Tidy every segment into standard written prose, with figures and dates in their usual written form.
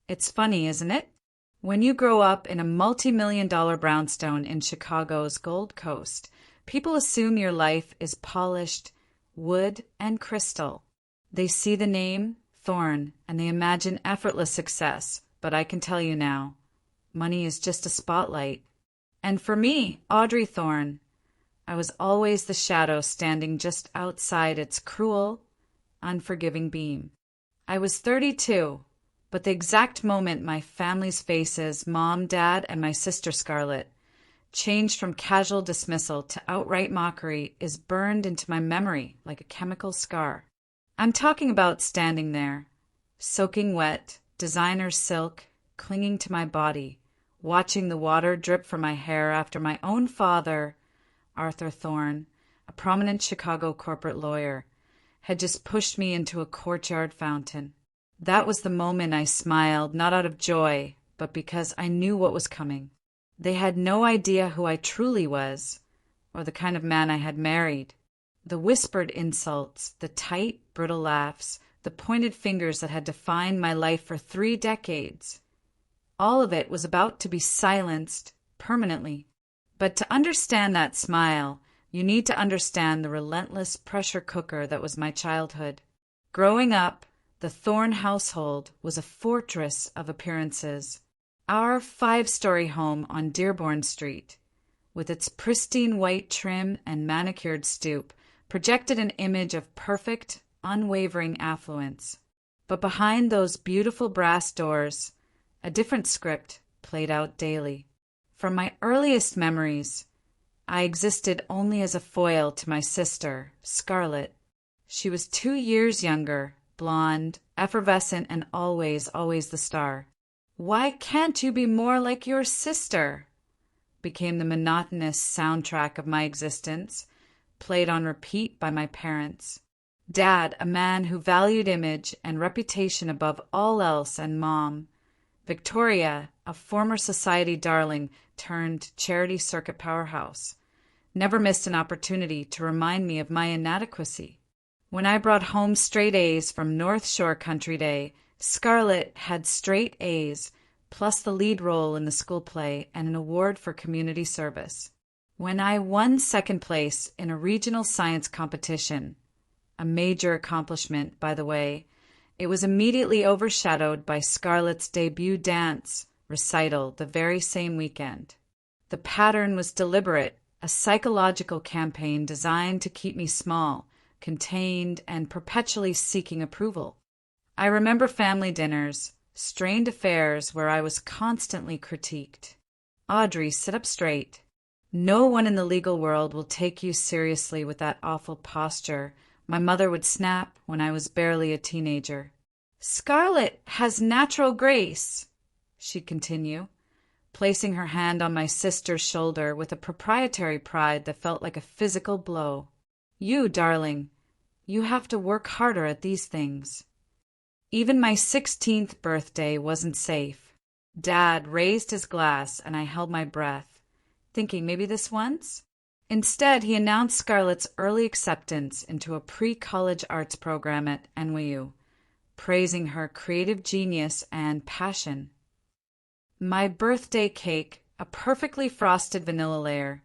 It's funny, isn't it? When you grow up in a multi-million-dollar brownstone in Chicago's Gold Coast, people assume your life is polished wood and crystal. They see the name, Thorne, and they imagine effortless success, but I can tell you now, money is just a spotlight. And for me, Audrey Thorne, I was always the shadow standing just outside its cruel, unforgiving beam. I was 32, but the exact moment my family's faces, Mom, Dad, and my sister Scarlett, changed from casual dismissal to outright mockery is burned into my memory like a chemical scar. I'm talking about standing there, soaking wet, designer silk clinging to my body, watching the water drip from my hair after my own father, Arthur Thorne, a prominent Chicago corporate lawyer, had just pushed me into a courtyard fountain. That was the moment I smiled, not out of joy, but because I knew what was coming. They had no idea who I truly was, or the kind of man I had married. The whispered insults, the tight, brittle laughs, the pointed fingers that had defined my life for 3 decades. All of it was about to be silenced permanently. But to understand that smile, you need to understand the relentless pressure cooker that was my childhood. Growing up, the Thorne household was a fortress of appearances. Our 5-story home on Dearborn Street, with its pristine white trim and manicured stoop, projected an image of perfect, unwavering affluence. But behind those beautiful brass doors, a different script played out daily. From my earliest memories, I existed only as a foil to my sister, Scarlett. She was 2 years younger, blonde, effervescent, and always, always the star. "Why can't you be more like your sister?" became the monotonous soundtrack of my existence, played on repeat by my parents. Dad, a man who valued image and reputation above all else, and Mom, Victoria, a former society darling turned charity circuit powerhouse, never missed an opportunity to remind me of my inadequacy. When I brought home straight A's from North Shore Country Day, Scarlett had straight A's, plus the lead role in the school play and an award for community service. When I won second place in a regional science competition, a major accomplishment, by the way, it was immediately overshadowed by Scarlett's debut dance recital the very same weekend. The pattern was deliberate, a psychological campaign designed to keep me small, contained, and perpetually seeking approval. I remember family dinners, strained affairs where I was constantly critiqued. "Audrey, sit up straight. No one in the legal world will take you seriously with that awful posture," my mother would snap when I was barely a teenager. "Scarlett has natural grace," she'd continue, placing her hand on my sister's shoulder with a proprietary pride that felt like a physical blow. "You, darling, you have to work harder at these things." Even my 16th birthday wasn't safe. Dad raised his glass and I held my breath, thinking maybe this once? Instead, he announced Scarlett's early acceptance into a pre-college arts program at NYU, praising her creative genius and passion. My birthday cake, a perfectly frosted vanilla layer,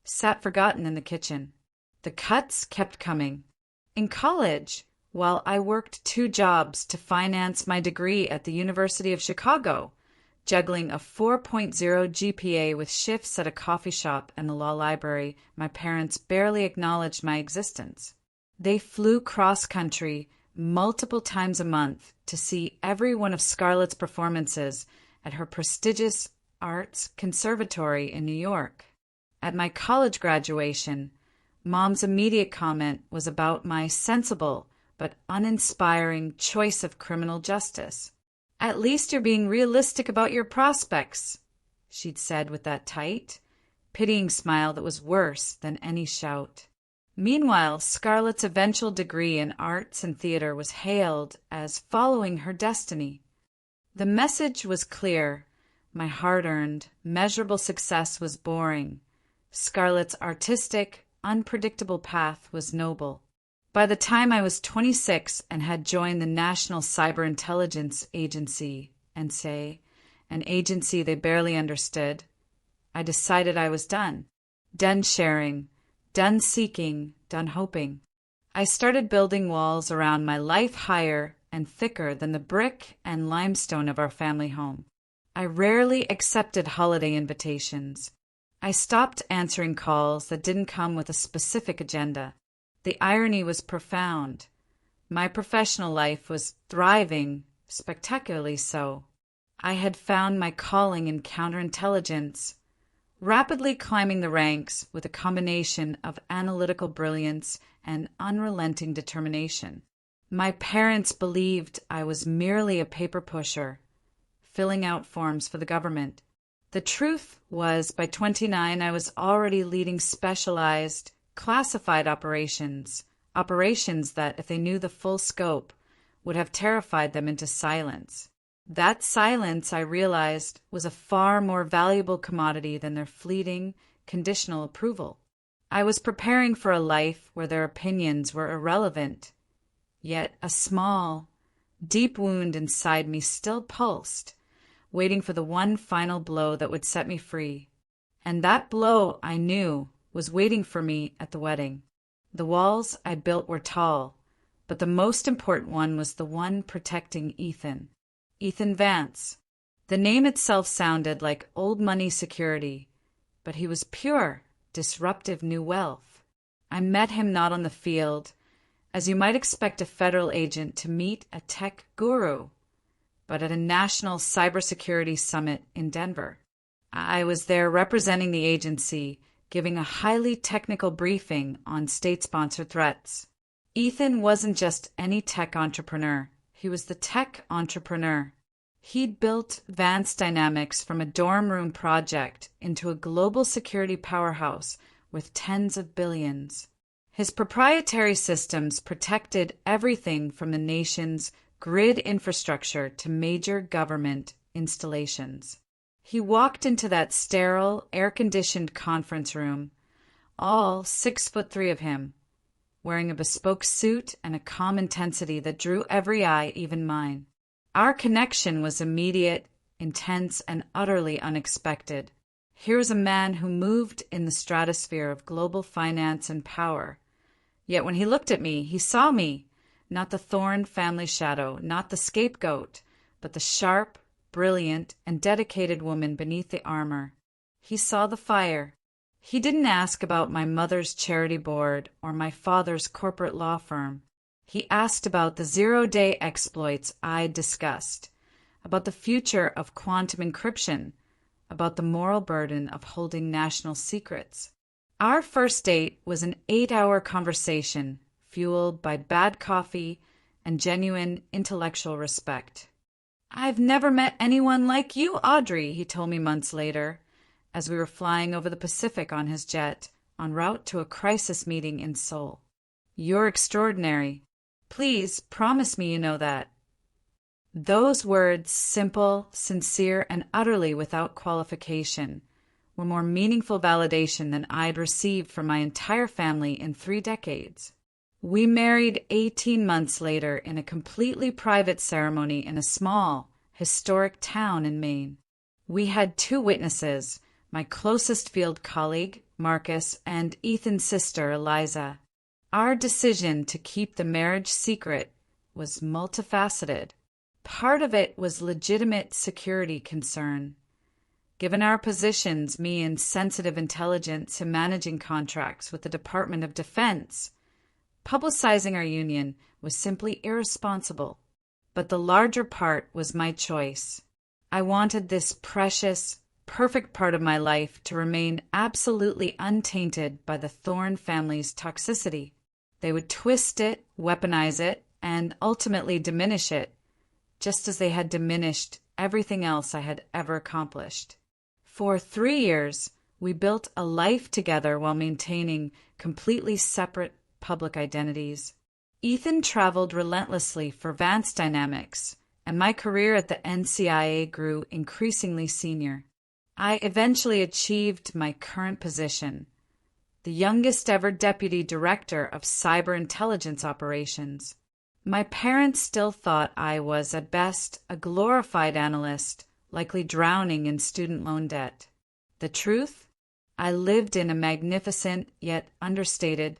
sat forgotten in the kitchen. The cuts kept coming. In college, while I worked 2 jobs to finance my degree at the University of Chicago, juggling a 4.0 GPA with shifts at a coffee shop and the law library, my parents barely acknowledged my existence. They flew cross-country multiple times a month to see every one of Scarlett's performances at her prestigious arts conservatory in New York. At my college graduation, Mom's immediate comment was about my sensible but uninspiring choice of criminal justice. "At least you're being realistic about your prospects," she'd said with that tight, pitying smile that was worse than any shout. Meanwhile, Scarlett's eventual degree in arts and theater was hailed as following her destiny. The message was clear. My hard-earned, measurable success was boring. Scarlett's artistic, unpredictable path was noble. By the time I was 26 and had joined the National Cyber Intelligence Agency, and say, an agency they barely understood, I decided I was done. Done sharing, done seeking, done hoping. I started building walls around my life higher and thicker than the brick and limestone of our family home. I rarely accepted holiday invitations. I stopped answering calls that didn't come with a specific agenda. The irony was profound. My professional life was thriving, spectacularly so. I had found my calling in counterintelligence, rapidly climbing the ranks with a combination of analytical brilliance and unrelenting determination. My parents believed I was merely a paper pusher, filling out forms for the government. The truth was, by 29, I was already leading specialized, classified operations that, if they knew the full scope, would have terrified them into silence. That silence, I realized, was a far more valuable commodity than their fleeting, conditional approval. I was preparing for a life where their opinions were irrelevant, yet a small, deep wound inside me still pulsed, waiting for the one final blow that would set me free. And that blow, I knew, was waiting for me at the wedding. The walls I built were tall, but the most important one was the one protecting Ethan. Ethan Vance. The name itself sounded like old money security, but he was pure, disruptive new wealth. I met him not on the field, as you might expect a federal agent to meet a tech guru, but at a national cybersecurity summit in Denver. I was there representing the agency, giving a highly technical briefing on state-sponsored threats. Ethan wasn't just any tech entrepreneur. He was the tech entrepreneur. He'd built Vance Dynamics from a dorm room project into a global security powerhouse worth tens of billions. His proprietary systems protected everything from the nation's grid infrastructure to major government installations. He walked into that sterile, air-conditioned conference room, all 6'3" of him, wearing a bespoke suit and a calm intensity that drew every eye, even mine. Our connection was immediate, intense, and utterly unexpected. Here was a man who moved in the stratosphere of global finance and power. Yet when he looked at me, he saw me, not the thorn family shadow, not the scapegoat, but the sharp, brilliant, and dedicated woman beneath the armor. He saw the fire. He didn't ask about my mother's charity board or my father's corporate law firm. He asked about the zero-day exploits I'd discussed, about the future of quantum encryption, about the moral burden of holding national secrets. Our first date was an 8-hour conversation fueled by bad coffee and genuine intellectual respect. "I've never met anyone like you, Audrey," he told me months later, as we were flying over the Pacific on his jet, en route to a crisis meeting in Seoul. "You're extraordinary. Please promise me you know that." Those words, simple, sincere, and utterly without qualification, were more meaningful validation than I'd received from my entire family in 3 decades. We married 18 months later in a completely private ceremony in a small, historic town in Maine. We had 2 witnesses, my closest field colleague, Marcus, and Ethan's sister, Eliza. Our decision to keep the marriage secret was multifaceted. Part of it was legitimate security concern. Given our positions, me in sensitive intelligence and managing contracts with the Department of Defense, publicizing our union was simply irresponsible. But the larger part was my choice. I wanted this precious, perfect part of my life to remain absolutely untainted by the Thorne family's toxicity. They would twist it, weaponize it, and ultimately diminish it, just as they had diminished everything else I had ever accomplished. For 3 years, we built a life together while maintaining completely separate public identities. Ethan traveled relentlessly for Vance Dynamics, and my career at the NCIA grew increasingly senior. I eventually achieved my current position, the youngest ever deputy director of cyber intelligence operations. My parents still thought I was, at best, a glorified analyst, likely drowning in student loan debt. The truth? I lived in a magnificent, yet understated,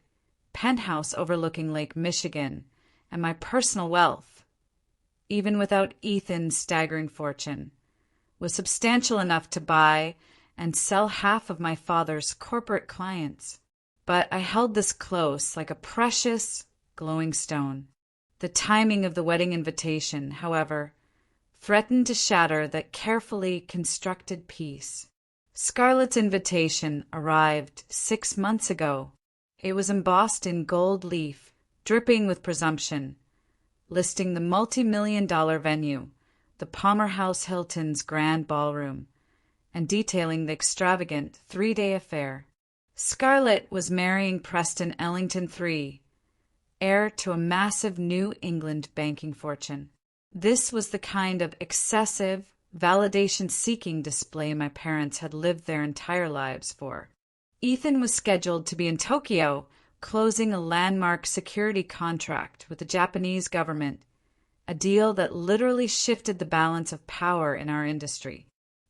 penthouse overlooking Lake Michigan, and my personal wealth, even without Ethan's staggering fortune, was substantial enough to buy and sell half of my father's corporate clients. But I held this close, like a precious, glowing stone. The timing of the wedding invitation, however, threatened to shatter that carefully constructed peace. Scarlett's invitation arrived 6 months ago. It was embossed in gold leaf, dripping with presumption, listing the multi-million-dollar venue, the Palmer House Hilton's grand ballroom, and detailing the extravagant 3-day affair. Scarlett was marrying Preston Ellington III, heir to a massive New England banking fortune. This was the kind of excessive, validation-seeking display my parents had lived their entire lives for. Ethan was scheduled to be in Tokyo, closing a landmark security contract with the Japanese government, a deal that literally shifted the balance of power in our industry.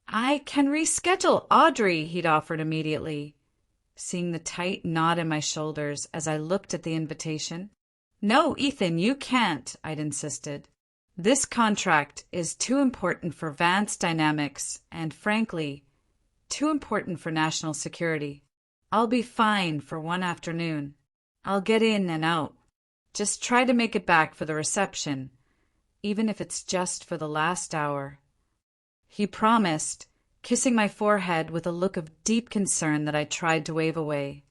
"I can reschedule, Audrey," he'd offered immediately, seeing the tight knot in my shoulders as I looked at the invitation. "No, Ethan, you can't," I'd insisted. "This contract is too important for Vance Dynamics and, frankly, too important for national security. I'll be fine for one afternoon. I'll get in and out. Just try to make it back for the reception, even if it's just for the last hour." He promised, kissing my forehead with a look of deep concern that I tried to wave away.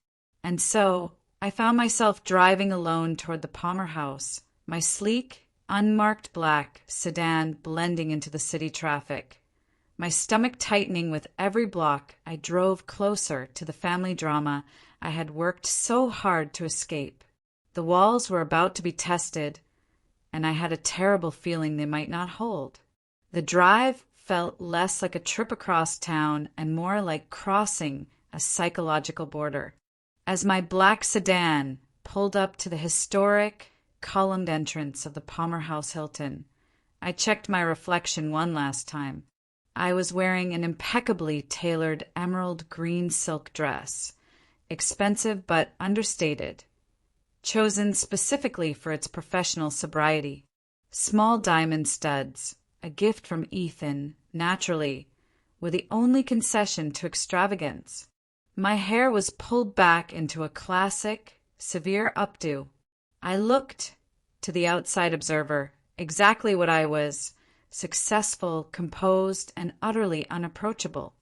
And so I found myself driving alone toward the Palmer House, my sleek, unmarked black sedan blending into the city traffic. My stomach tightening with every block, I drove closer to the family drama I had worked so hard to escape. The walls were about to be tested, and I had a terrible feeling they might not hold. The drive felt less like a trip across town and more like crossing a psychological border. As my black sedan pulled up to the historic, columned entrance of the Palmer House Hilton, I checked my reflection one last time. I was wearing an impeccably tailored emerald green silk dress, expensive but understated, chosen specifically for its professional sobriety. Small diamond studs, a gift from Ethan, naturally, were the only concession to extravagance. My hair was pulled back into a classic, severe updo. I looked, to the outside observer, exactly what I was: successful, composed, and utterly unapproachable.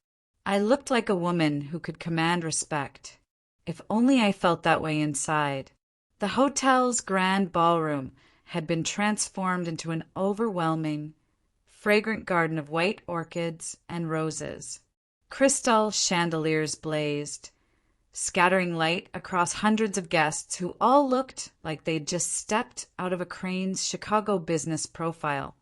I looked like a woman who could command respect. If only I felt that way inside. The hotel's grand ballroom had been transformed into an overwhelming, fragrant garden of white orchids and roses. Crystal chandeliers blazed, scattering light across hundreds of guests who all looked like they'd just stepped out of a Crane's Chicago business profile.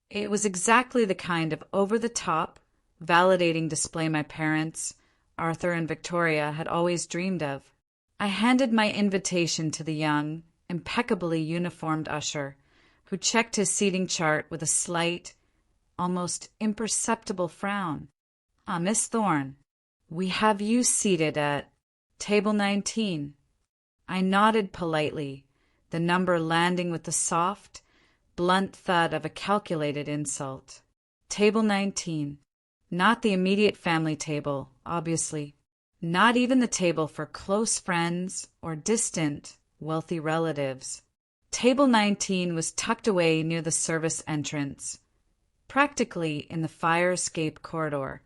It was exactly the kind of over-the-top, validating display my parents, Arthur and Victoria, had always dreamed of. I handed my invitation to the young, impeccably uniformed usher, who checked his seating chart with a slight, almost imperceptible frown. "Ah, Miss Thorne, we have you seated at table 19. I nodded politely, the number landing with the soft, blunt thud of a calculated insult. Table 19. Not the immediate family table, obviously. Not even the table for close friends or distant, wealthy relatives. Table 19 was tucked away near the service entrance, practically in the fire escape corridor.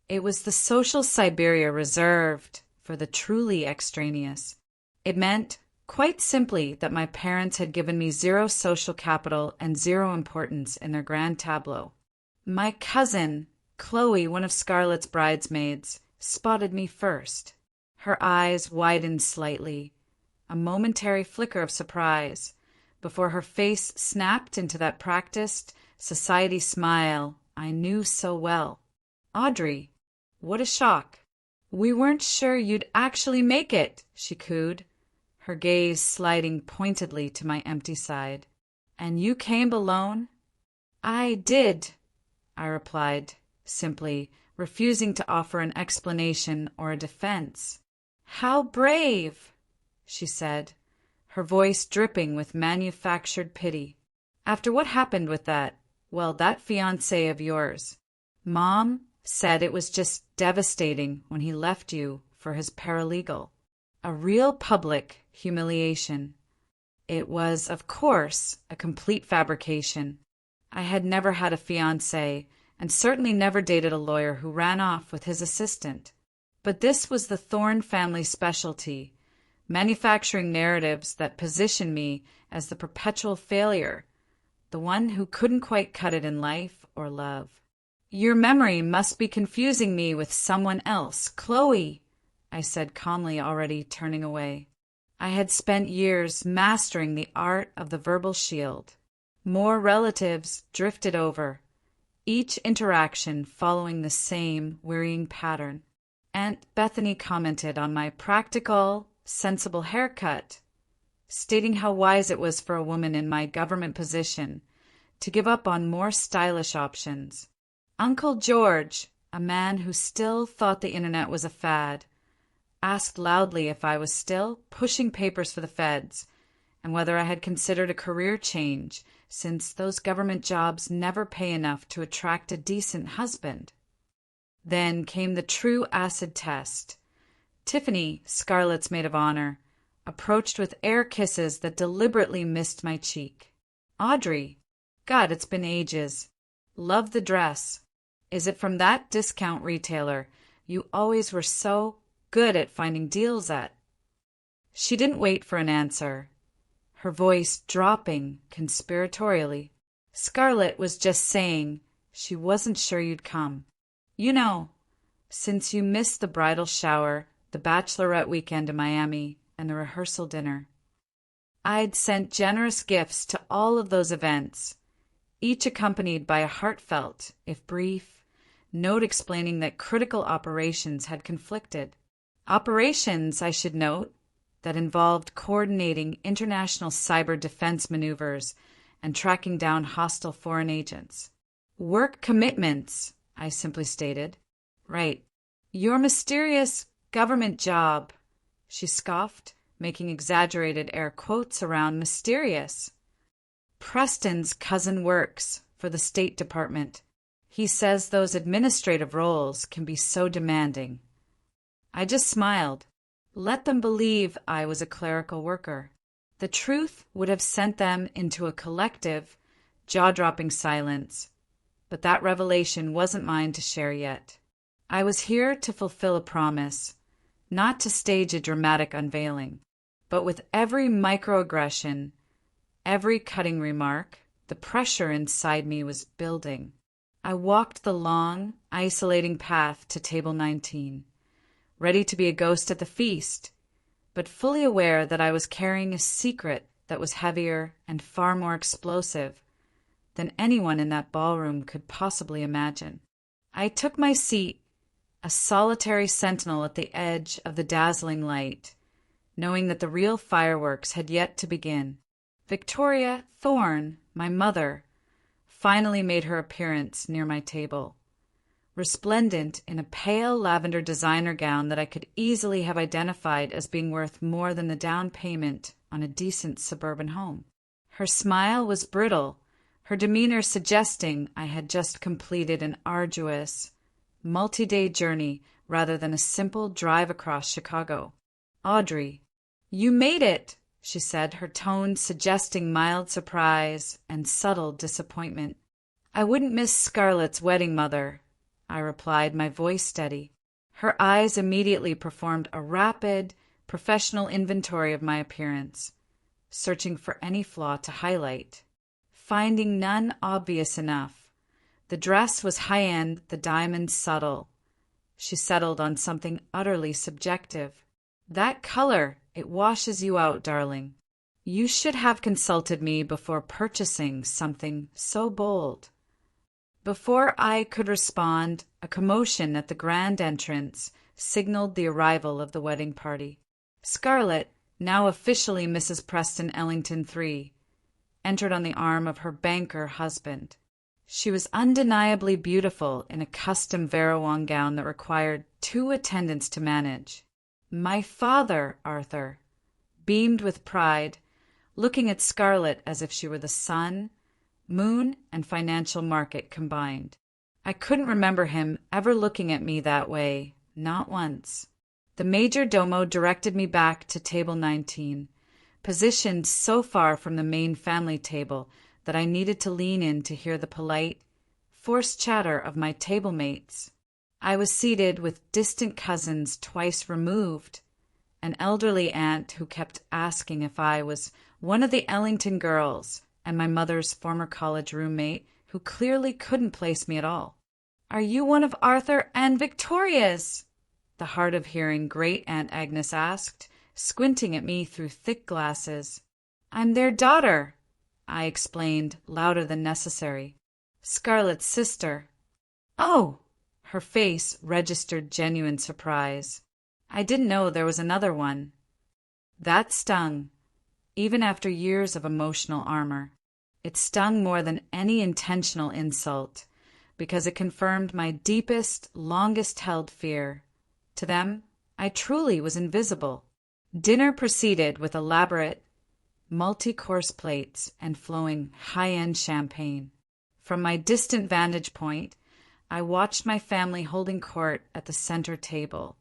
It was the social Siberia reserved for the truly extraneous. It meant, quite simply, that my parents had given me zero social capital and zero importance in their grand tableau. My cousin, Chloe, one of Scarlett's bridesmaids, spotted me first. Her eyes widened slightly, a momentary flicker of surprise, before her face snapped into that practiced society smile I knew so well. "Audrey, what a shock. We weren't sure you'd actually make it," she cooed, her gaze sliding pointedly to my empty side. And you came alone? I did, I replied, simply, refusing to offer an explanation or a defense. How brave, she said, her voice dripping with manufactured pity. After what happened with that fiancé of yours? Mom said it was just devastating when he left you for his paralegal. A real public humiliation. It was, of course, a complete fabrication. I had never had a fiancé, and certainly never dated a lawyer who ran off with his assistant. But this was the Thorne family specialty, manufacturing narratives that position me as the perpetual failure, the one who couldn't quite cut it in life or love. Your memory must be confusing me with someone else, Chloe, I said calmly, already turning away. I had spent years mastering the art of the verbal shield. More relatives drifted over, each interaction following the same wearying pattern. Aunt Bethany commented on my practical, sensible haircut, stating how wise it was for a woman in my government position to give up on more stylish options. Uncle George, a man who still thought the internet was a fad, asked loudly if I was still pushing papers for the feds and whether I had considered a career change, since those government jobs never pay enough to attract a decent husband. Then came the true acid test. Tiffany, Scarlett's maid of honor, approached with air kisses that deliberately missed my cheek. Audrey, God, it's been ages. Love the dress. Is it from that discount retailer you always were so good at finding deals at? She didn't wait for an answer, her voice dropping conspiratorially. Scarlett was just saying she wasn't sure you'd come. You know, since you missed the bridal shower, the bachelorette weekend in Miami, and the rehearsal dinner. I'd sent generous gifts to all of those events, each accompanied by a heartfelt, if brief, note explaining that critical operations had conflicted. Operations, I should note, that involved coordinating international cyber defense maneuvers and tracking down hostile foreign agents. Work commitments, I simply stated. Right. Your mysterious government job, she scoffed, making exaggerated air quotes around mysterious. Preston's cousin works for the State Department. He says those administrative roles can be so demanding. I just smiled. Let them believe I was a clerical worker. The truth would have sent them into a collective, jaw-dropping silence. But that revelation wasn't mine to share yet. I was here to fulfill a promise, not to stage a dramatic unveiling. But with every microaggression, every cutting remark, the pressure inside me was building. I walked the long, isolating path to table 19, ready to be a ghost at the feast, but fully aware that I was carrying a secret that was heavier and far more explosive than anyone in that ballroom could possibly imagine. I took my seat, a solitary sentinel at the edge of the dazzling light, knowing that the real fireworks had yet to begin. Victoria Thorne, my mother, finally made her appearance near my table, resplendent in a pale lavender designer gown that I could easily have identified as being worth more than the down payment on a decent suburban home. Her smile was brittle, her demeanor suggesting I had just completed an arduous, multi-day journey rather than a simple drive across Chicago. Audrey, you made it, she said, her tone suggesting mild surprise and subtle disappointment. I wouldn't miss Scarlett's wedding, Mother, I replied, my voice steady. Her eyes immediately performed a rapid, professional inventory of my appearance, searching for any flaw to highlight. Finding none obvious enough, the dress was high-end, the diamonds subtle. She settled on something utterly subjective. That color, it washes you out, darling. You should have consulted me before purchasing something so bold. Before I could respond, a commotion at the grand entrance signaled the arrival of the wedding party. Scarlett, now officially Mrs. Preston Ellington III, entered on the arm of her banker husband. She was undeniably beautiful in a custom Verawang gown that required 2 attendants to manage. My father, Arthur, beamed with pride, looking at Scarlett as if she were the sun, moon, and financial market combined. I couldn't remember him ever looking at me that way, not once. The major domo directed me back to table 19, positioned so far from the main family table that I needed to lean in to hear the polite, forced chatter of my table mates. I was seated with distant cousins twice removed, an elderly aunt who kept asking if I was one of the Ellington girls, and my mother's former college roommate who clearly couldn't place me at all. "Are you one of Arthur and Victoria's?" the hard-of-hearing great-aunt Agnes asked, squinting at me through thick glasses. "I'm their daughter," I explained, louder than necessary. "Scarlett's sister." "Oh!" Her face registered genuine surprise. "I didn't know there was another one." That stung, even after years of emotional armor. It stung more than any intentional insult, because it confirmed my deepest, longest-held fear. To them, I truly was invisible. Dinner proceeded with elaborate, multi-course plates and flowing high-end champagne. From my distant vantage point, I watched my family holding court at the center table,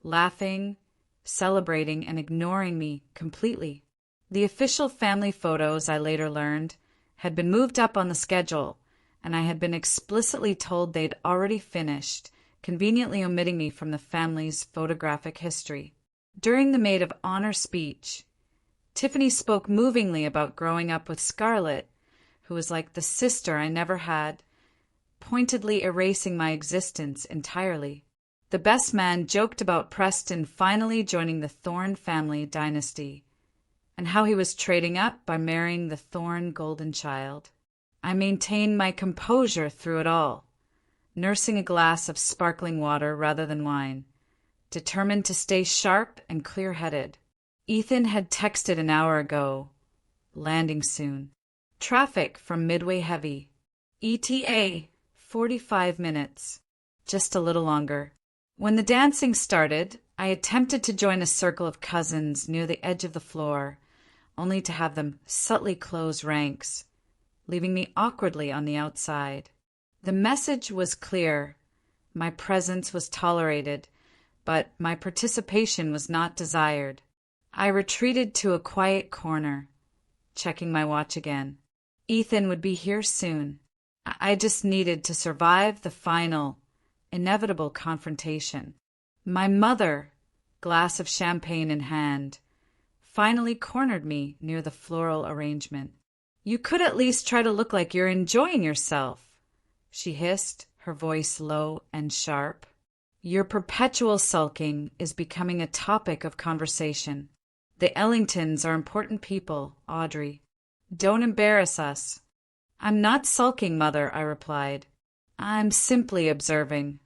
laughing, celebrating, and ignoring me completely. The official family photos, I later learned, had been moved up on the schedule, and I had been explicitly told they'd already finished, conveniently omitting me from the family's photographic history. During the maid of honor speech, Tiffany spoke movingly about growing up with Scarlett, who was like the sister I never had, pointedly erasing my existence entirely. The best man joked about Preston finally joining the Thorne family dynasty, and how he was trading up by marrying the Thorne golden child. I maintained my composure through it all, nursing a glass of sparkling water rather than wine, determined to stay sharp and clear-headed. Ethan had texted an hour ago, landing soon. Traffic from Midway heavy. ETA, 45 minutes. Just a little longer. When the dancing started, I attempted to join a circle of cousins near the edge of the floor, only to have them subtly close ranks, leaving me awkwardly on the outside. The message was clear. My presence was tolerated, but my participation was not desired. I retreated to a quiet corner, checking my watch again. Ethan would be here soon. I just needed to survive the final, inevitable confrontation. My mother, glass of champagne in hand, finally cornered me near the floral arrangement. "You could at least try to look like you're enjoying yourself," she hissed, her voice low and sharp. "Your perpetual sulking is becoming a topic of conversation. The Ellingtons are important people, Audrey. Don't embarrass us." "I'm not sulking, Mother," I replied. "I'm simply observing."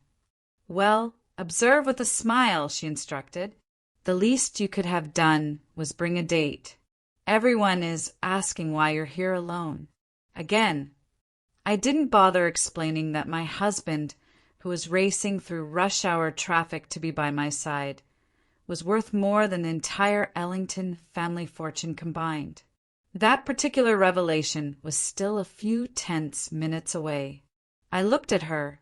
"Well, observe with a smile," she instructed. "The least you could have done was bring a date. Everyone is asking why you're here alone." Again, I didn't bother explaining that my husband, who was racing through rush-hour traffic to be by my side, was worth more than the entire Ellington family fortune combined. That particular revelation was still a few tense minutes away. I looked at her,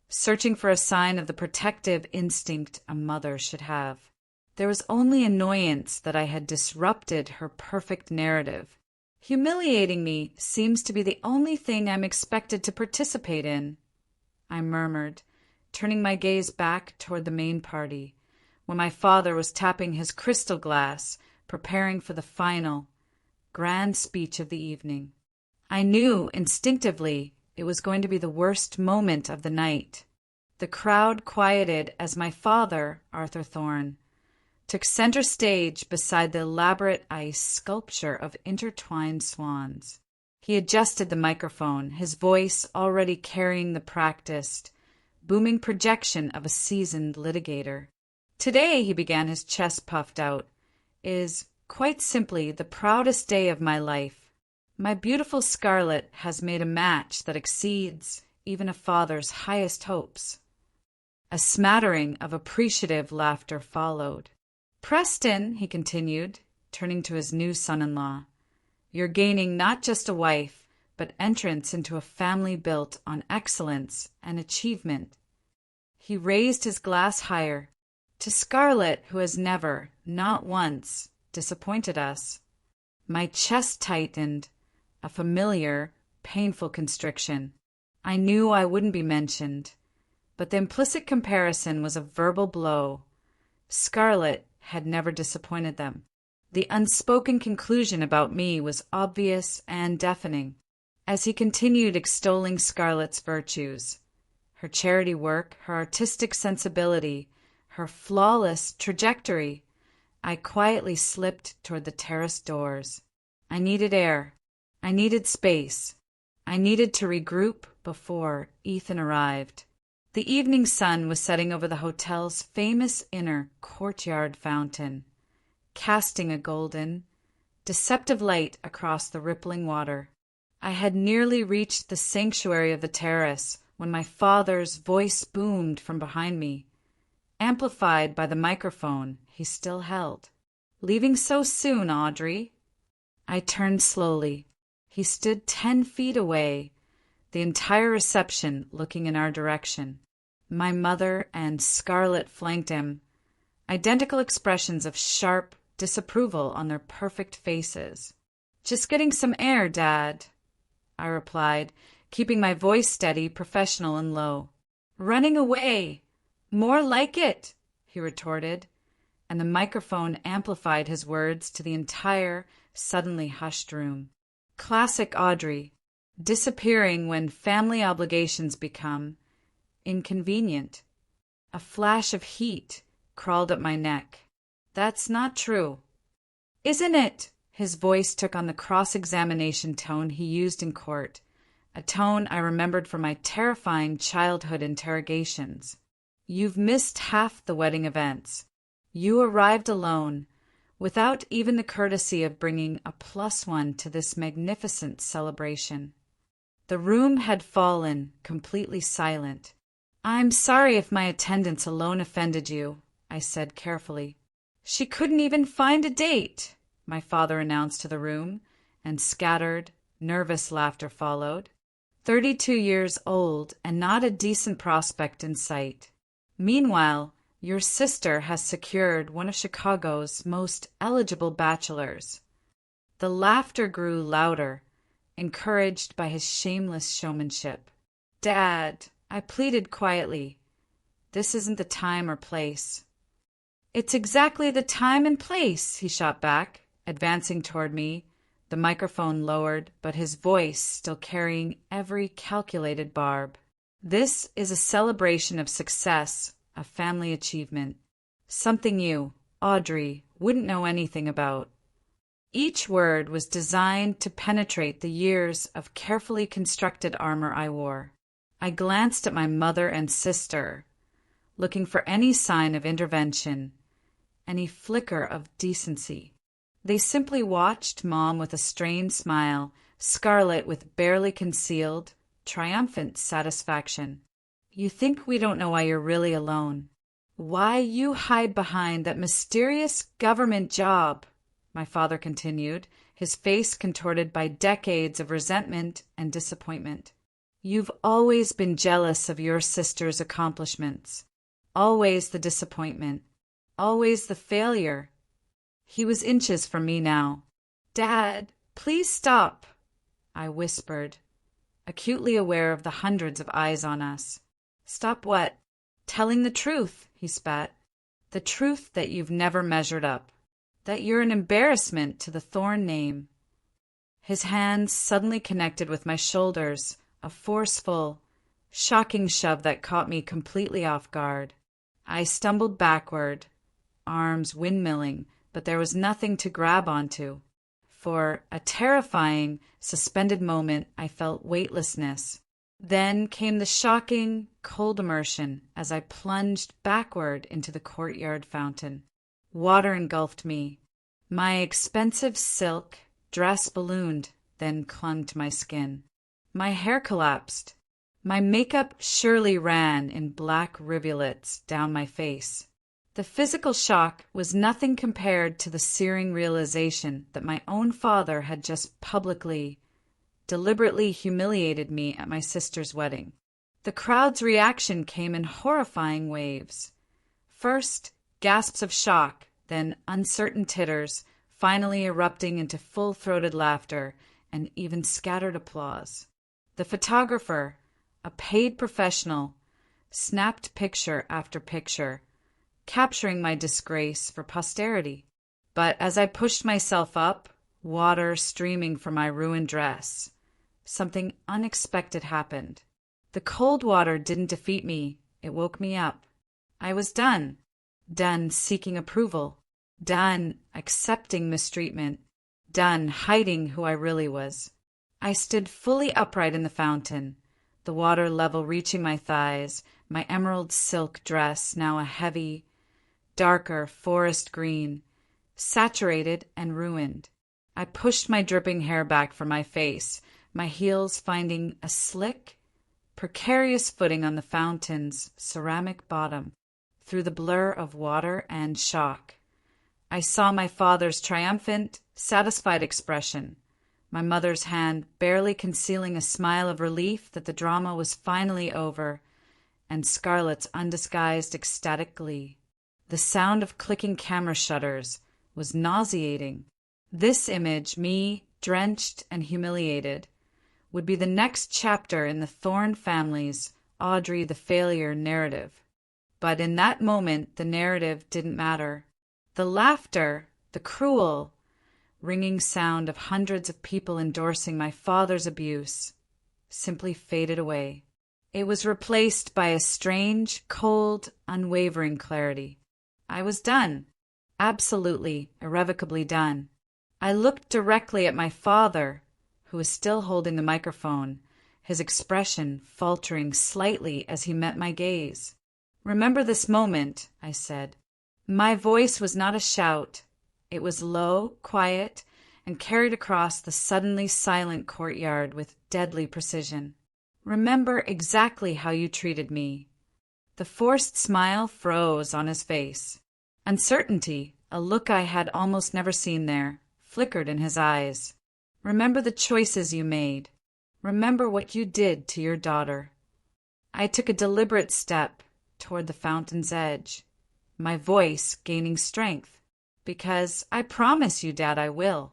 searching for a sign of the protective instinct a mother should have. There was only annoyance that I had disrupted her perfect narrative. "Humiliating me seems to be the only thing I'm expected to participate in," I murmured, turning my gaze back toward the main party, where my father was tapping his crystal glass, preparing for the final, grand speech of the evening. I knew instinctively it was going to be the worst moment of the night. The crowd quieted as my father, Arthur Thorne, took center stage beside the elaborate ice sculpture of intertwined swans. He adjusted the microphone, his voice already carrying the practiced, booming projection of a seasoned litigator. "Today," he began, his chest puffed out, "is, quite simply, the proudest day of my life. My beautiful Scarlet has made a match that exceeds even a father's highest hopes. A smattering of appreciative laughter followed. Preston, he continued, turning to his new son-in-law, you're gaining not just a wife, but entrance into a family built on excellence and achievement. He raised his glass higher, to Scarlet, who has never, not once, disappointed us. My chest tightened, a familiar, painful constriction. I knew I wouldn't be mentioned, but the implicit comparison was a verbal blow. Scarlet had never disappointed them. The unspoken conclusion about me was obvious and deafening. As he continued extolling Scarlet's virtues, her charity work, her artistic sensibility, her flawless trajectory, I quietly slipped toward the terrace doors. I needed air. I needed space. I needed to regroup before Ethan arrived. The evening sun was setting over the hotel's famous inner courtyard fountain, casting a golden, deceptive light across the rippling water. I had nearly reached the sanctuary of the terrace when my father's voice boomed from behind me, amplified by the microphone he still held. "Leaving so soon, Audrey?" I turned slowly. He stood 10 feet away, the entire reception looking in our direction. My mother and Scarlet flanked him, identical expressions of sharp disapproval on their perfect faces. "Just getting some air, Dad," I replied, keeping my voice steady, professional, and low. "Running away! More like it!" he retorted, and the microphone amplified his words to the entire, suddenly hushed room. Classic Audrey, disappearing when family obligations become inconvenient. A flash of heat crawled up my neck. "That's not true." "Isn't it?" His voice took on the cross-examination tone he used in court, a tone I remembered from my terrifying childhood interrogations. "You've missed half the wedding events. You arrived alone, without even the courtesy of bringing a +1 to this magnificent celebration." The room had fallen, completely silent. "I'm sorry if my attendance alone offended you," I said carefully. "She couldn't even find a date," my father announced to the room, and scattered, nervous laughter followed. 32 years old and not a decent prospect in sight. Meanwhile, your sister has secured one of Chicago's most eligible bachelors. The laughter grew louder, encouraged by his shameless showmanship. "Dad," I pleaded quietly, "this isn't the time or place." "It's exactly the time and place," he shot back, advancing toward me, the microphone lowered, but his voice still carrying every calculated barb. "This is a celebration of success, a family achievement, something you, Audrey, wouldn't know anything about." Each word was designed to penetrate the years of carefully constructed armor I wore. I glanced at my mother and sister, looking for any sign of intervention, any flicker of decency. They simply watched Mom with a strained smile, Scarlet with barely concealed, triumphant satisfaction. "You think we don't know why you're really alone. Why you hide behind that mysterious government job," my father continued, his face contorted by decades of resentment and disappointment. "You've always been jealous of your sister's accomplishments. Always the disappointment. Always the failure." He was inches from me now. "Dad, please stop," I whispered, acutely aware of the hundreds of eyes on us. "Stop what?" "Telling the truth," he spat. "The truth that you've never measured up. That you're an embarrassment to the Thorne name." His hands suddenly connected with my shoulders, a forceful, shocking shove that caught me completely off guard. I stumbled backward, arms windmilling, but there was nothing to grab onto. For a terrifying, suspended moment, I felt weightlessness. Then came the shocking, cold immersion as I plunged backward into the courtyard fountain. Water engulfed me. My expensive silk dress ballooned, then clung to my skin. My hair collapsed. My makeup surely ran in black rivulets down my face. The physical shock was nothing compared to the searing realization that my own father had just publicly, deliberately humiliated me at my sister's wedding. The crowd's reaction came in horrifying waves. First, gasps of shock, then uncertain titters, finally erupting into full-throated laughter and even scattered applause. The photographer, a paid professional, snapped picture after picture, capturing my disgrace for posterity. But as I pushed myself up, water streaming from my ruined dress, something unexpected happened. The cold water didn't defeat me, it woke me up. I was done. Done seeking approval. Done accepting mistreatment. Done hiding who I really was. I stood fully upright in the fountain, the water level reaching my thighs, my emerald silk dress now a heavy, darker forest green, saturated and ruined. I pushed my dripping hair back from my face, my heels finding a slick, precarious footing on the fountain's ceramic bottom. Through the blur of water and shock, I saw my father's triumphant, satisfied expression, my mother's hand barely concealing a smile of relief that the drama was finally over, and Scarlett's undisguised ecstatic glee. The sound of clicking camera shutters was nauseating. This image, me, drenched and humiliated, would be the next chapter in the Thorne family's Audrey the Failure narrative. But in that moment, the narrative didn't matter. The laughter, the cruel, ringing sound of hundreds of people endorsing my father's abuse, simply faded away. It was replaced by a strange, cold, unwavering clarity. I was done. Absolutely, irrevocably done. I looked directly at my father, who was still holding the microphone, his expression faltering slightly as he met my gaze. "Remember this moment," I said. My voice was not a shout. It was low, quiet, and carried across the suddenly silent courtyard with deadly precision. "Remember exactly how you treated me." The forced smile froze on his face. Uncertainty, a look I had almost never seen there, flickered in his eyes. "Remember the choices you made. Remember what you did to your daughter." I took a deliberate step toward the fountain's edge, my voice gaining strength. "Because I promise you, Dad, I will."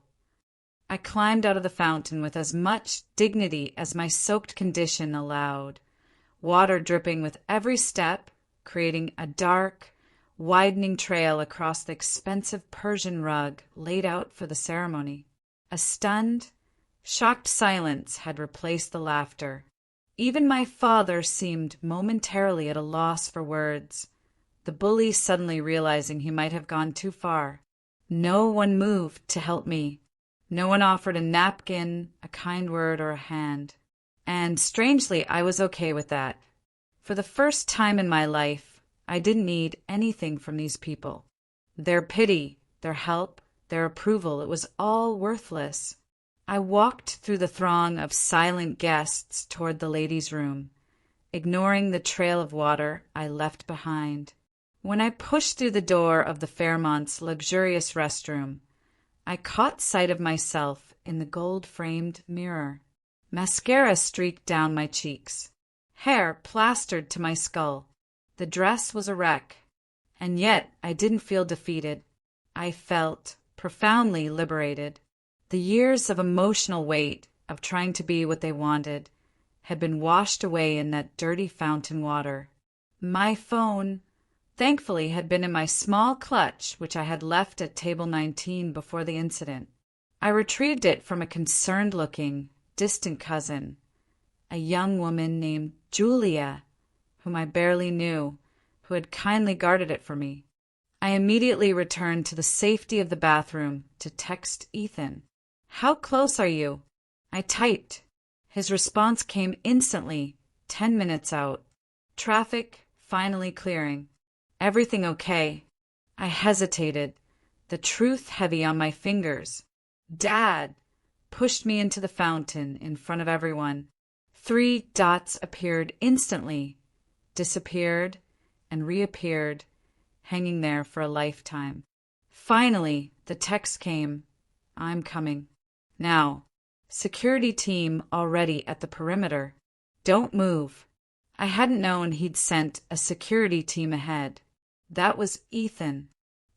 I climbed out of the fountain with as much dignity as my soaked condition allowed, water dripping with every step, creating a dark, widening trail across the expensive Persian rug laid out for the ceremony. A stunned, shocked silence had replaced the laughter. Even my father seemed momentarily at a loss for words, the bully suddenly realizing he might have gone too far. No one moved to help me. No one offered a napkin, a kind word, or a hand. And strangely, I was okay with that. For the first time in my life, I didn't need anything from these people. Their pity, their help, their approval, it was all worthless. I walked through the throng of silent guests toward the ladies' room, ignoring the trail of water I left behind. When I pushed through the door of the Fairmont's luxurious restroom, I caught sight of myself in the gold-framed mirror. Mascara streaked down my cheeks, hair plastered to my skull. The dress was a wreck, and yet I didn't feel defeated. I felt profoundly liberated. The years of emotional weight, of trying to be what they wanted, had been washed away in that dirty fountain water. My phone, thankfully, had been in my small clutch, which I had left at table 19 before the incident. I retrieved it from a concerned-looking, distant cousin, a young woman named Julia, whom I barely knew, who had kindly guarded it for me. I immediately returned to the safety of the bathroom to text Ethan. "How close are you?" I typed. His response came instantly, 10 minutes out. "Traffic finally clearing. Everything okay." I hesitated, the truth heavy on my fingers. "Dad, pushed me into the fountain in front of everyone. 3 dots appeared instantly, disappeared, and reappeared, hanging there for a lifetime. Finally, the text came, "I'm coming." Now, security team already at the perimeter. Don't move. I hadn't known he'd sent a security team ahead. That was Ethan,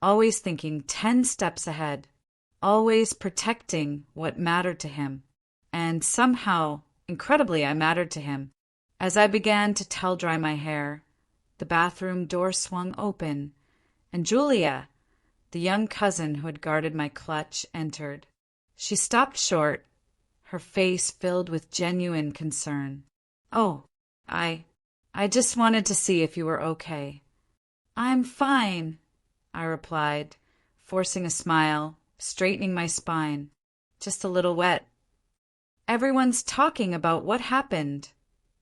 always thinking 10 steps ahead, always protecting what mattered to him. And somehow, incredibly, I mattered to him. As I began to towel dry my hair, the bathroom door swung open, and Julia, the young cousin who had guarded my clutch, entered. She stopped short, her face filled with genuine concern. "Oh, I just wanted to see if you were okay." "I'm fine," I replied, forcing a smile, straightening my spine. "Just a little wet." "Everyone's talking about what happened."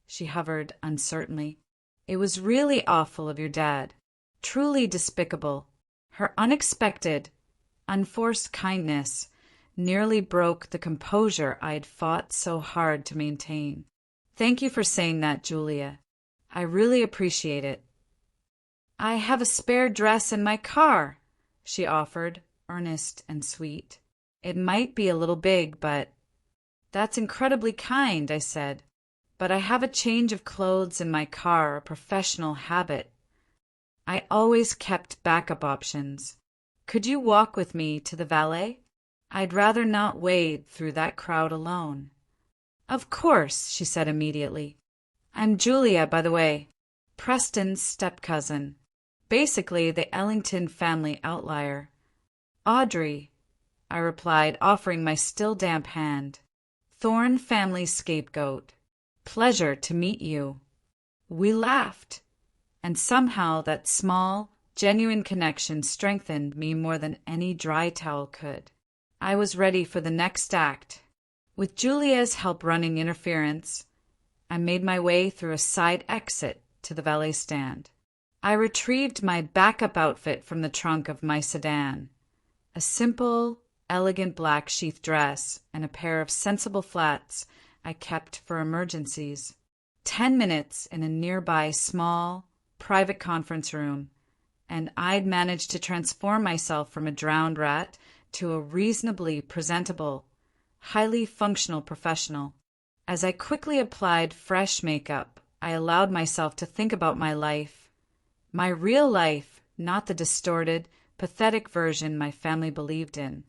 She hovered uncertainly. "It was really awful of your dad. Truly despicable." Her unexpected, unforced kindness nearly broke the composure I had fought so hard to maintain. "Thank you for saying that, Julia. I really appreciate it." "I have a spare dress in my car," she offered, earnest and sweet. "It might be a little big, but—" "That's incredibly kind," I said. "But I have a change of clothes in my car, a professional habit. I always kept backup options. Could you walk with me to the valet? I'd rather not wade through that crowd alone." "Of course," she said immediately. "I'm Julia, by the way, Preston's step-cousin. Basically the Ellington family outlier." "Audrey," I replied, offering my still damp hand. "Thorne family scapegoat. Pleasure to meet you." We laughed, and somehow that small, genuine connection strengthened me more than any dry towel could. I was ready for the next act. With Julia's help running interference, I made my way through a side exit to the valet stand. I retrieved my backup outfit from the trunk of my sedan, a simple, elegant black sheath dress and a pair of sensible flats I kept for emergencies. 10 minutes in a nearby small, private conference room, and I'd managed to transform myself from a drowned rat to a reasonably presentable, highly functional professional. As I quickly applied fresh makeup, I allowed myself to think about my life. My real life, not the distorted, pathetic version my family believed in.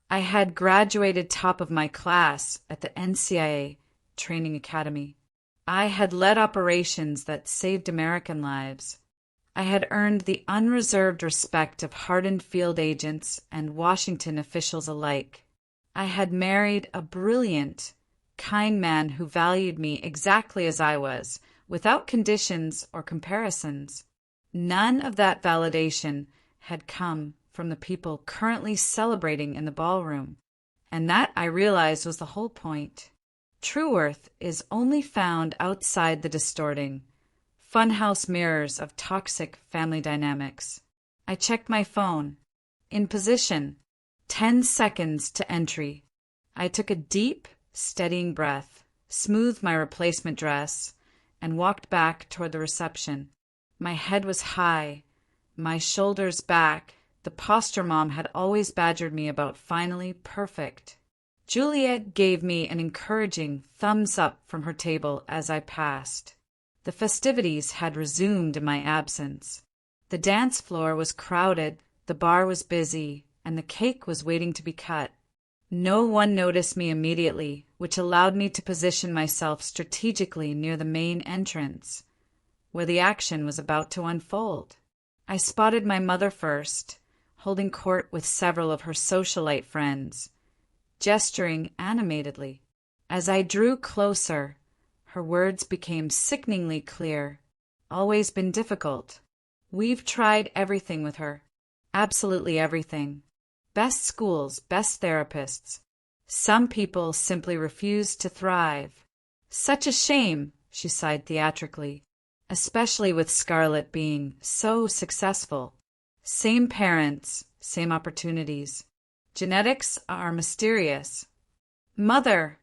I had graduated top of my class at the NCIA Training Academy. I had led operations that saved American lives. I had earned the unreserved respect of hardened field agents and Washington officials alike. I had married a brilliant, kind man who valued me exactly as I was, without conditions or comparisons. None of that validation had come from the people currently celebrating in the ballroom, and that, I realized, was the whole point. True worth is only found outside the distorting, funhouse mirrors of toxic family dynamics. I checked my phone. In position. 10 seconds to entry. I took a deep, steadying breath, smoothed my replacement dress, and walked back toward the reception. My head was high, my shoulders back. The posture mom had always badgered me about finally perfect. Juliet gave me an encouraging thumbs up from her table as I passed. The festivities had resumed in my absence. The dance floor was crowded, the bar was busy, and the cake was waiting to be cut. No one noticed me immediately, which allowed me to position myself strategically near the main entrance, where the action was about to unfold. I spotted my mother first, holding court with several of her socialite friends, gesturing animatedly. As I drew closer, her words became sickeningly clear. "Always been difficult. We've tried everything with her. Absolutely everything. Best schools, best therapists. Some people simply refuse to thrive. Such a shame," she sighed theatrically, "especially with Scarlett being so successful. Same parents, same opportunities. Genetics are mysterious." Mother!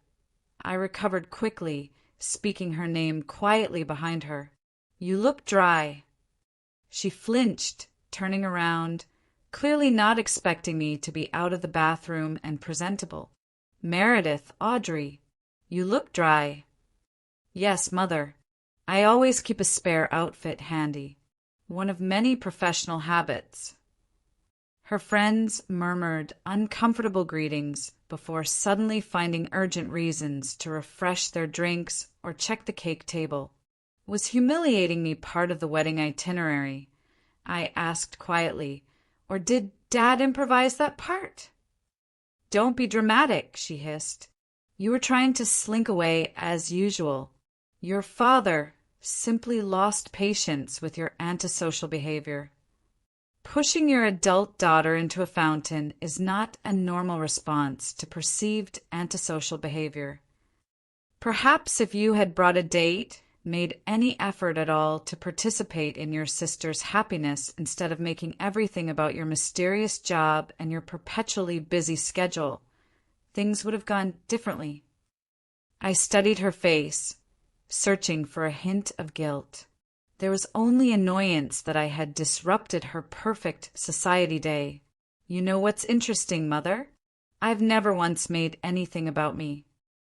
I recovered quickly, speaking her name quietly behind her. You look dry. She flinched, turning around, clearly not expecting me to be out of the bathroom and presentable. Meredith, Audrey, you look dry. Yes, Mother. I always keep a spare outfit handy. One of many professional habits. Her friends murmured uncomfortable greetings before suddenly finding urgent reasons to refresh their drinks or check the cake table. Was humiliating me part of the wedding itinerary? I asked quietly, or did Dad improvise that part? Don't be dramatic, she hissed. You were trying to slink away as usual. Your father simply lost patience with your antisocial behavior. Pushing your adult daughter into a fountain is not a normal response to perceived antisocial behavior. Perhaps if you had brought a date, made any effort at all to participate in your sister's happiness instead of making everything about your mysterious job and your perpetually busy schedule, things would have gone differently. I studied her face, searching for a hint of guilt. There was only annoyance that I had disrupted her perfect society day. You know what's interesting, Mother? I've never once made anything about me.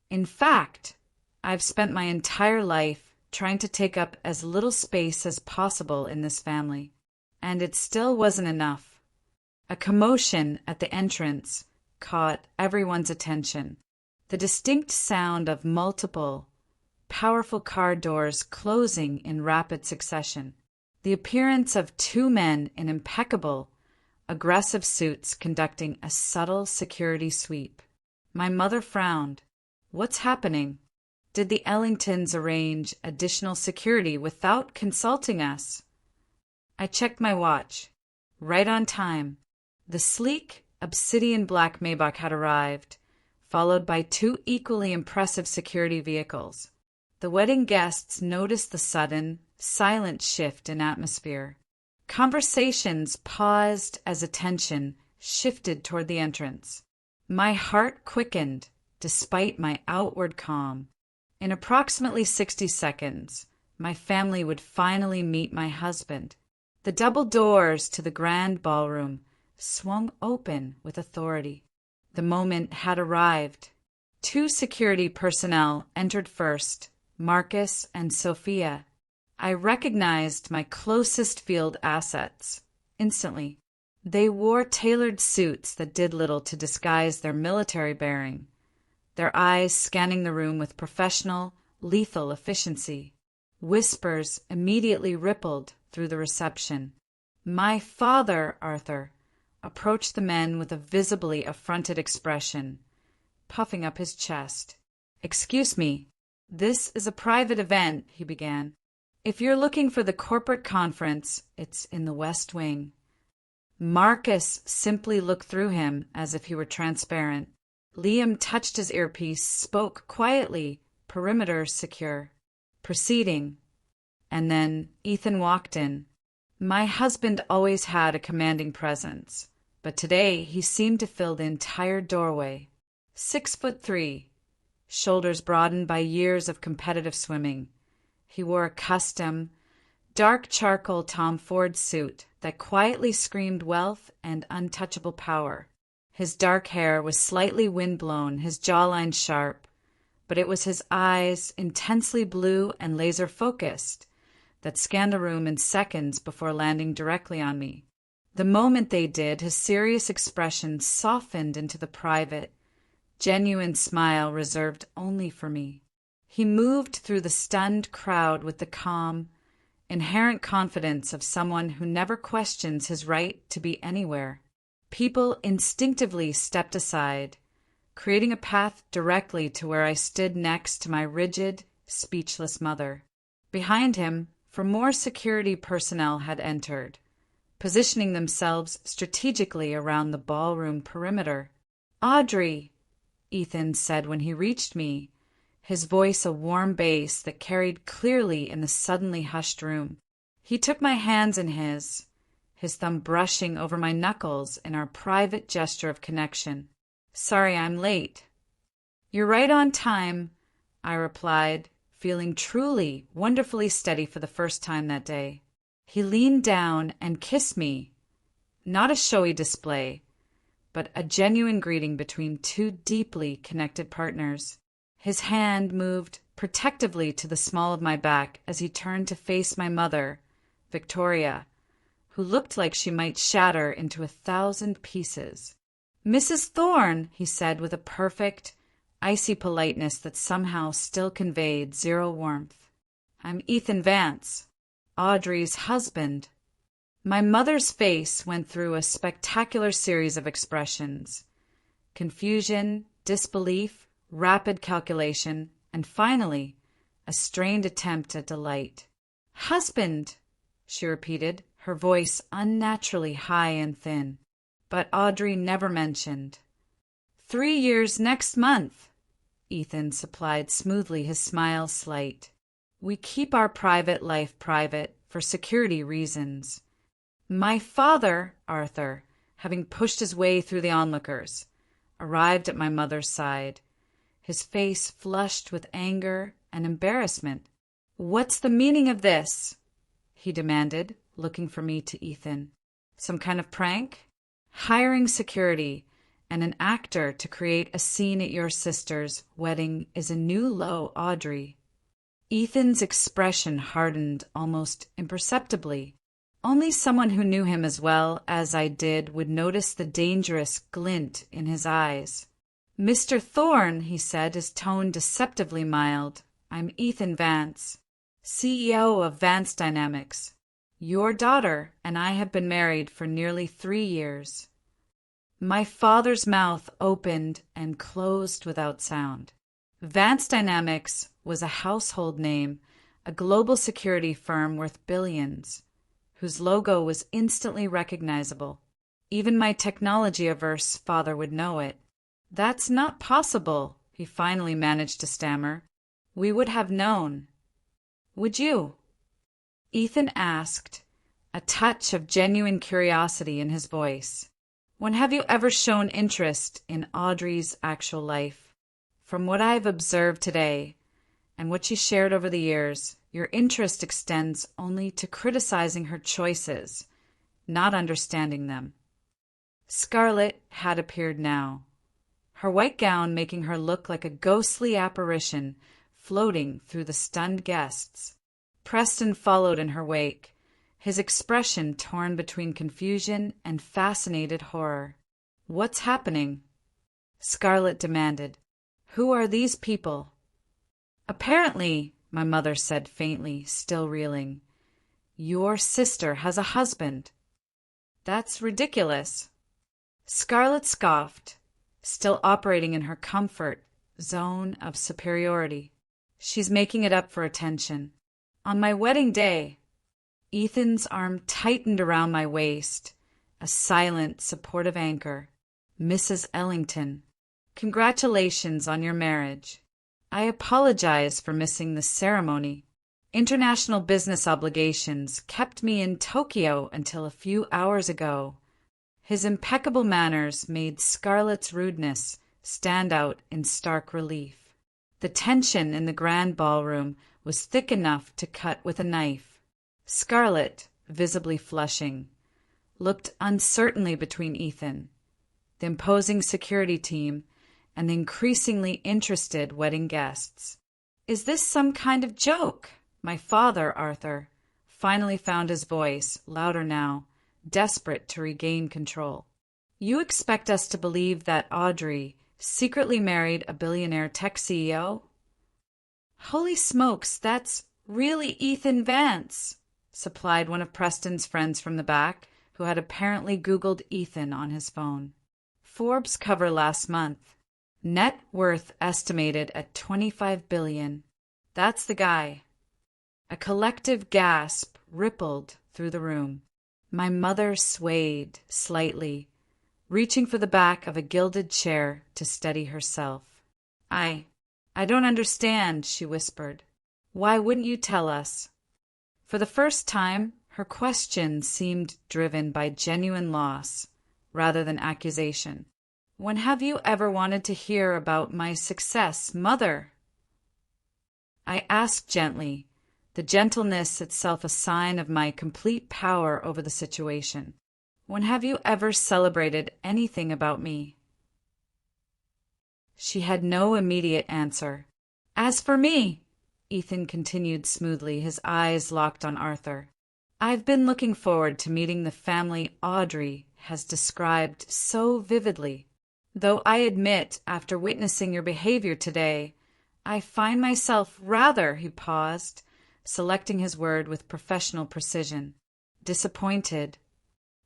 In fact, I've spent my entire life trying to take up as little space as possible in this family, and it still wasn't enough. A commotion at the entrance caught everyone's attention. The distinct sound of multiple, powerful car doors closing in rapid succession. The appearance of two men in impeccable, aggressive suits conducting a subtle security sweep. My mother frowned. What's happening? Did the Ellingtons arrange additional security without consulting us? I checked my watch. Right on time. The sleek, obsidian black Maybach had arrived, followed by two equally impressive security vehicles. The wedding guests noticed the sudden, silent shift in atmosphere. Conversations paused as attention shifted toward the entrance. My heart quickened, despite my outward calm. In approximately 60 seconds, my family would finally meet my husband. The double doors to the grand ballroom swung open with authority. The moment had arrived. Two security personnel entered first, Marcus and Sophia. I recognized my closest field assets instantly. They wore tailored suits that did little to disguise their military bearing, their eyes scanning the room with professional, lethal efficiency. Whispers immediately rippled through the reception. My father, Arthur, approached the men with a visibly affronted expression, puffing up his chest. Excuse me. This is a private event, he began. If you're looking for the corporate conference, it's in the West Wing. Marcus simply looked through him as if he were transparent. Liam touched his earpiece, spoke quietly, perimeter secure. Proceeding. And then Ethan walked in. My husband always had a commanding presence, but today he seemed to fill the entire doorway. 6'3", shoulders broadened by years of competitive swimming. He wore a custom, dark charcoal Tom Ford suit that quietly screamed wealth and untouchable power. His dark hair was slightly windblown, his jawline sharp, but it was his eyes, intensely blue and laser-focused, that scanned the room in seconds before landing directly on me. The moment they did, his serious expression softened into the private, genuine smile reserved only for me. He moved through the stunned crowd with the calm, inherent confidence of someone who never questions his right to be anywhere. People instinctively stepped aside, creating a path directly to where I stood next to my rigid, speechless mother. Behind him, for more security personnel had entered, positioning themselves strategically around the ballroom perimeter. "Audrey," Ethan said when he reached me, his voice a warm bass that carried clearly in the suddenly hushed room. He took my hands in his thumb brushing over my knuckles in our private gesture of connection. "Sorry I'm late." You're right on time, I replied, feeling truly, wonderfully steady for the first time that day. He leaned down and kissed me, not a showy display, but a genuine greeting between two deeply connected partners. His hand moved protectively to the small of my back as he turned to face my mother, Victoria, who looked like she might shatter into 1,000 pieces. "Mrs. Thorne," he said with a perfect, icy politeness that somehow still conveyed zero warmth. "I'm Ethan Vance, Audrey's husband." My mother's face went through a spectacular series of expressions: confusion, disbelief, rapid calculation, and finally, a strained attempt at delight. "Husband," she repeated, her voice unnaturally high and thin. But Audrey never mentioned. 3 years next month, Ethan supplied smoothly, his smile slight. "We keep our private life private for security reasons." My father, Arthur, having pushed his way through the onlookers, arrived at my mother's side, his face flushed with anger and embarrassment. "What's the meaning of this?" he demanded, looking from me to Ethan. "Some kind of prank? Hiring security and an actor to create a scene at your sister's wedding is a new low, Audrey." Ethan's expression hardened almost imperceptibly. Only someone who knew him as well as I did would notice the dangerous glint in his eyes. "Mr. Thorne," he said, his tone deceptively mild, "I'm Ethan Vance, CEO of Vance Dynamics. Your daughter and I have been married for nearly 3 years." My father's mouth opened and closed without sound. Vance Dynamics was a household name, a global security firm worth billions, whose logo was instantly recognizable. Even my technology-averse father would know it. "That's not possible," he finally managed to stammer. "We would have known." "Would you?" Ethan asked, a touch of genuine curiosity in his voice. "When have you ever shown interest in Audrey's actual life? From what I've observed today, and what she shared over the years, your interest extends only to criticizing her choices, not understanding them." Scarlett had appeared now, her white gown making her look like a ghostly apparition floating through the stunned guests. Preston followed in her wake, his expression torn between confusion and fascinated horror. "What's happening?" Scarlett demanded. "Who are these people?" "Apparently," my mother said faintly, still reeling, "your sister has a husband." "That's ridiculous." Scarlett scoffed, still operating in her comfort zone of superiority. "She's making it up for attention. On my wedding day." Ethan's arm tightened around my waist, a silent, supportive anchor. "Mrs. Ellington, congratulations on your marriage. I apologize for missing the ceremony. International business obligations kept me in Tokyo until a few hours ago." His impeccable manners made Scarlett's rudeness stand out in stark relief. The tension in the grand ballroom was thick enough to cut with a knife. Scarlett, visibly flushing, looked uncertainly between Ethan, the imposing security team, and the increasingly interested wedding guests. "Is this some kind of joke?" My father, Arthur, finally found his voice, louder now, desperate to regain control. "You expect us to believe that Audrey secretly married a billionaire tech CEO?" "Holy smokes, that's really Ethan Vance," supplied one of Preston's friends from the back, who had apparently Googled Ethan on his phone. "Forbes cover last month. Net worth estimated at $25 billion. That's the guy." A collective gasp rippled through the room. My mother swayed slightly, reaching for the back of a gilded chair to steady herself. I don't understand," she whispered. "Why wouldn't you tell us?" For the first time, her question seemed driven by genuine loss rather than accusation. When have you ever wanted to hear about my success, Mother? I asked gently, the gentleness itself a sign of my complete power over the situation. When have you ever celebrated anything about me? She had no immediate answer. As for me, Ethan continued smoothly, his eyes locked on Arthur, I've been looking forward to meeting the family Audrey has described so vividly. Though I admit, after witnessing your behavior today, I find myself rather, he paused, selecting his word with professional precision, disappointed.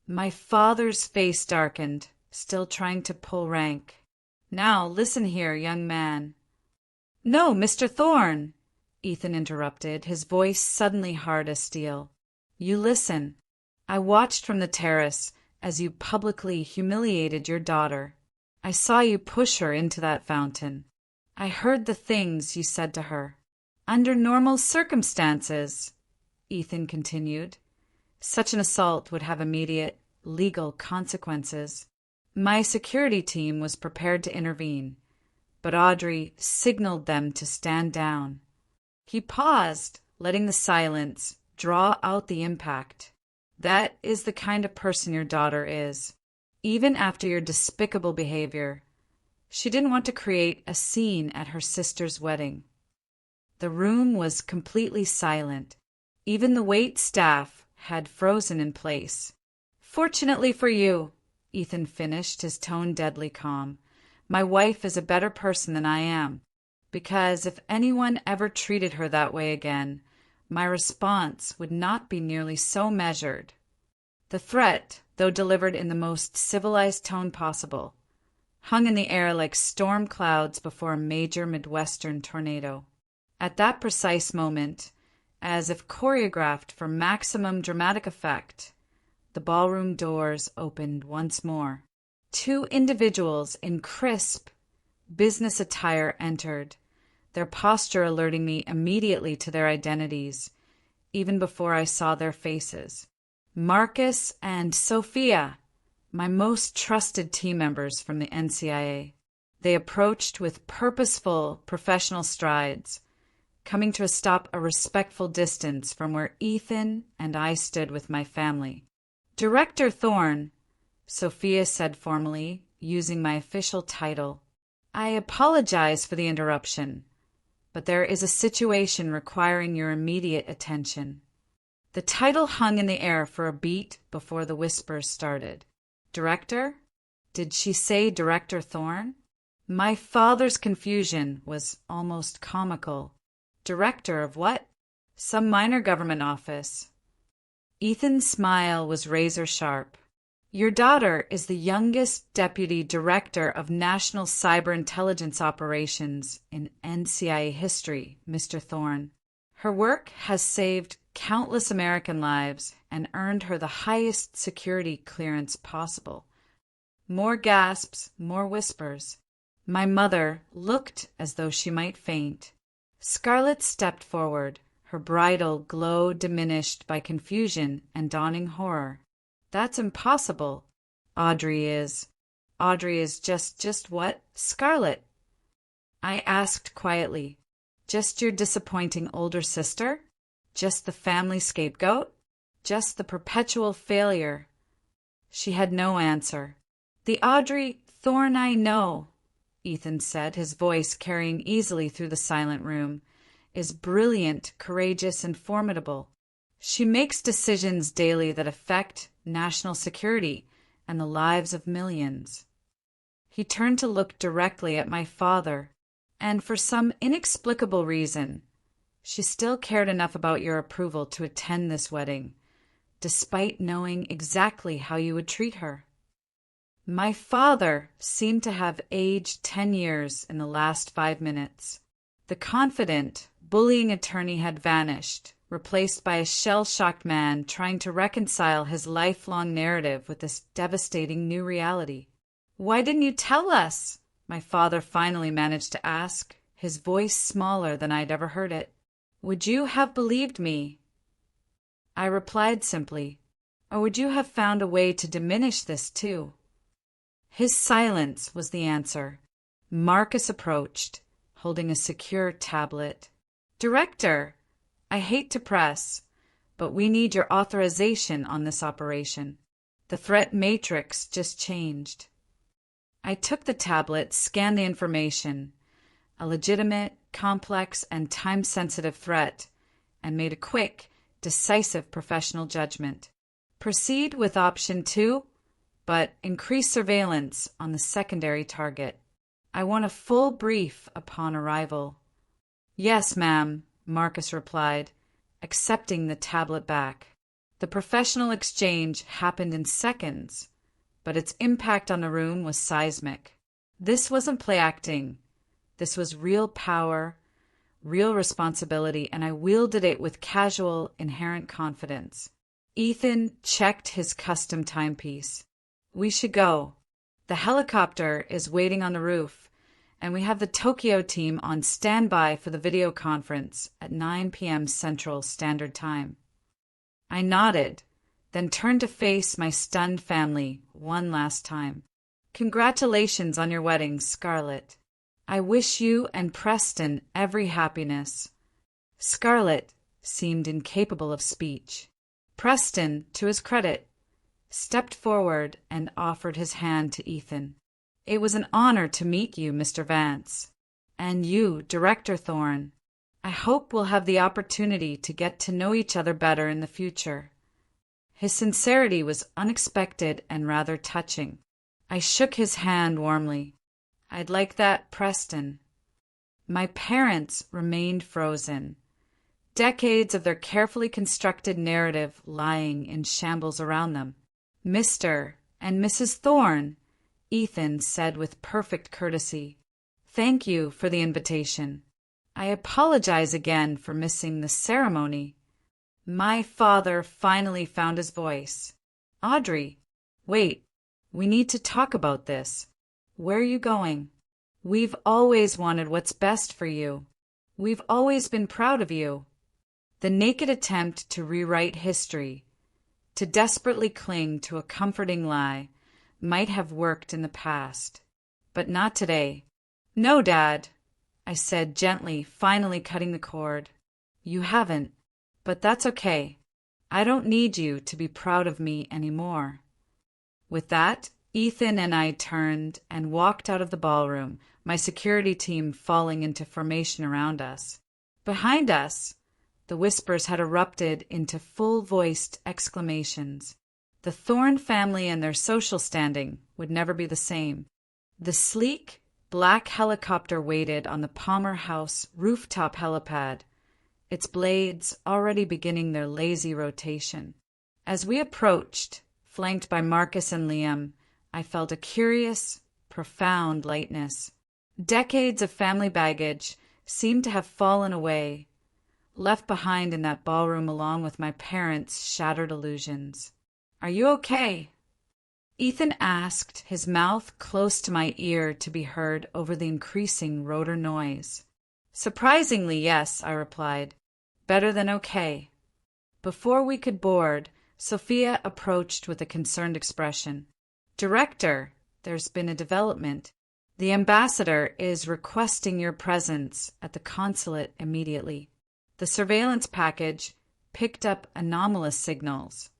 My father's face darkened, still trying to pull rank. Now, listen here, young man. No, Mr. Thorne, Ethan interrupted, his voice suddenly hard as steel. You listen. I watched from the terrace as you publicly humiliated your daughter. I saw you push her into that fountain. I heard the things you said to her. Under normal circumstances, Ethan continued, such an assault would have immediate legal consequences. My security team was prepared to intervene, but Audrey signaled them to stand down. He paused, letting the silence draw out the impact. That is the kind of person your daughter is. Even after your despicable behavior, she didn't want to create a scene at her sister's wedding. The room was completely silent. Even the wait staff had frozen in place. Fortunately for you, Ethan finished, his tone deadly calm, my wife is a better person than I am, because if anyone ever treated her that way again, my response would not be nearly so measured. The threat, though delivered in the most civilized tone possible, hung in the air like storm clouds before a major Midwestern tornado. At that precise moment, as if choreographed for maximum dramatic effect, the ballroom doors opened once more. Two individuals in crisp business attire entered, their posture alerting me immediately to their identities, even before I saw their faces. Marcus and Sophia, my most trusted team members from the NCIA. They approached with purposeful professional strides, coming to a stop a respectful distance from where Ethan and I stood with my family. Director Thorne, Sophia said formally, using my official title. I apologize for the interruption, but there is a situation requiring your immediate attention. The title hung in the air for a beat before the whispers started. Director? Did she say Director Thorne? My father's confusion was almost comical. Director of what? Some minor government office. Ethan's smile was razor sharp. Your daughter is the youngest Deputy Director of National Cyber Intelligence Operations in NCIA history, Mr. Thorne. Her work has saved countless American lives and earned her the highest security clearance possible. More gasps, more whispers. My mother looked as though she might faint. Scarlett stepped forward, her bridal glow diminished by confusion and dawning horror. That's impossible. Audrey is just what? Scarlett? I asked quietly. Just your disappointing older sister? Just the family scapegoat? Just the perpetual failure? She had no answer. The Audrey Thorne I know, Ethan said, his voice carrying easily through the silent room, is brilliant, courageous, and formidable. She makes decisions daily that affect national security and the lives of millions. He turned to look directly at my father, and for some inexplicable reason, she still cared enough about your approval to attend this wedding, despite knowing exactly how you would treat her. My father seemed to have aged 10 years in the last 5 minutes. The confident, bullying attorney had vanished, replaced by a shell-shocked man trying to reconcile his lifelong narrative with this devastating new reality. Why didn't you tell us? My father finally managed to ask, his voice smaller than I'd ever heard it. Would you have believed me? I replied simply, or would you have found a way to diminish this too? His silence was the answer. Marcus approached, holding a secure tablet. "Director, I hate to press, but we need your authorization on this operation. The threat matrix just changed." I took the tablet, scanned the information, a legitimate, complex, and time-sensitive threat, and made a quick, decisive professional judgment. Proceed with option 2, but increase surveillance on the secondary target. I want a full brief upon arrival. "Yes, ma'am," Marcus replied, accepting the tablet back. The professional exchange happened in seconds, but its impact on the room was seismic. This wasn't play acting. This was real power, real responsibility, and I wielded it with casual, inherent confidence. Ethan checked his custom timepiece. "We should go. The helicopter is waiting on the roof, and we have the Tokyo team on standby for the video conference at 9 p.m. Central Standard Time." I nodded, then turned to face my stunned family one last time. "Congratulations on your wedding, Scarlett. I wish you and Preston every happiness." Scarlett seemed incapable of speech. Preston, to his credit, stepped forward and offered his hand to Ethan. "It was an honor to meet you, Mr. Vance. And you, Director Thorne. I hope we'll have the opportunity to get to know each other better in the future." His sincerity was unexpected and rather touching. I shook his hand warmly. "I'd like that, Preston." My parents remained frozen, decades of their carefully constructed narrative lying in shambles around them. "Mr. and Mrs. Thorne," Ethan said with perfect courtesy, "thank you for the invitation. I apologize again for missing the ceremony." My father finally found his voice. "Audrey, wait, we need to talk about this. Where are you going? We've always wanted what's best for you. We've always been proud of you." The naked attempt to rewrite history, to desperately cling to a comforting lie, might have worked in the past, but not today. "No, Dad," I said gently, finally cutting the cord. "You haven't, but that's okay. I don't need you to be proud of me anymore." With that, Ethan and I turned and walked out of the ballroom, my security team falling into formation around us. Behind us, the whispers had erupted into full-voiced exclamations. The Thorne family and their social standing would never be the same. The sleek, black helicopter waited on the Palmer House rooftop helipad, its blades already beginning their lazy rotation. As we approached, flanked by Marcus and Liam, I felt a curious, profound lightness. Decades of family baggage seemed to have fallen away, left behind in that ballroom along with my parents' shattered illusions. "Are you okay?" Ethan asked, his mouth close to my ear to be heard over the increasing rotor noise. "Surprisingly, yes," I replied. "Better than okay." Before we could board, Sophia approached with a concerned expression. "Director, there's been a development. The ambassador is requesting your presence at the consulate immediately. The surveillance package picked up anomalous signals."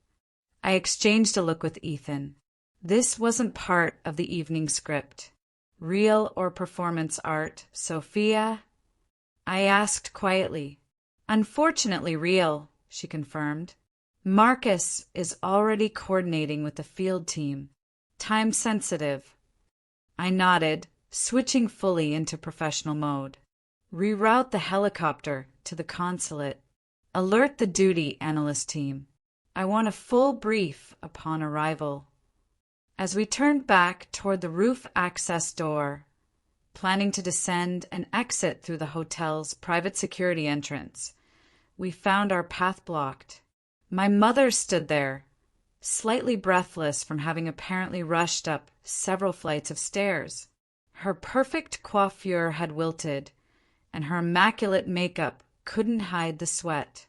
I exchanged a look with Ethan. This wasn't part of the evening script. "Real or performance art, Sophia?" I asked quietly. "Unfortunately real," she confirmed. "Marcus is already coordinating with the field team. Time sensitive." I nodded, switching fully into professional mode. "Reroute the helicopter to the consulate. Alert the duty analyst team. I want a full brief upon arrival." As we turned back toward the roof access door, planning to descend and exit through the hotel's private security entrance, we found our path blocked. My mother stood there, slightly breathless from having apparently rushed up several flights of stairs. Her perfect coiffure had wilted, and her immaculate makeup couldn't hide the sweat.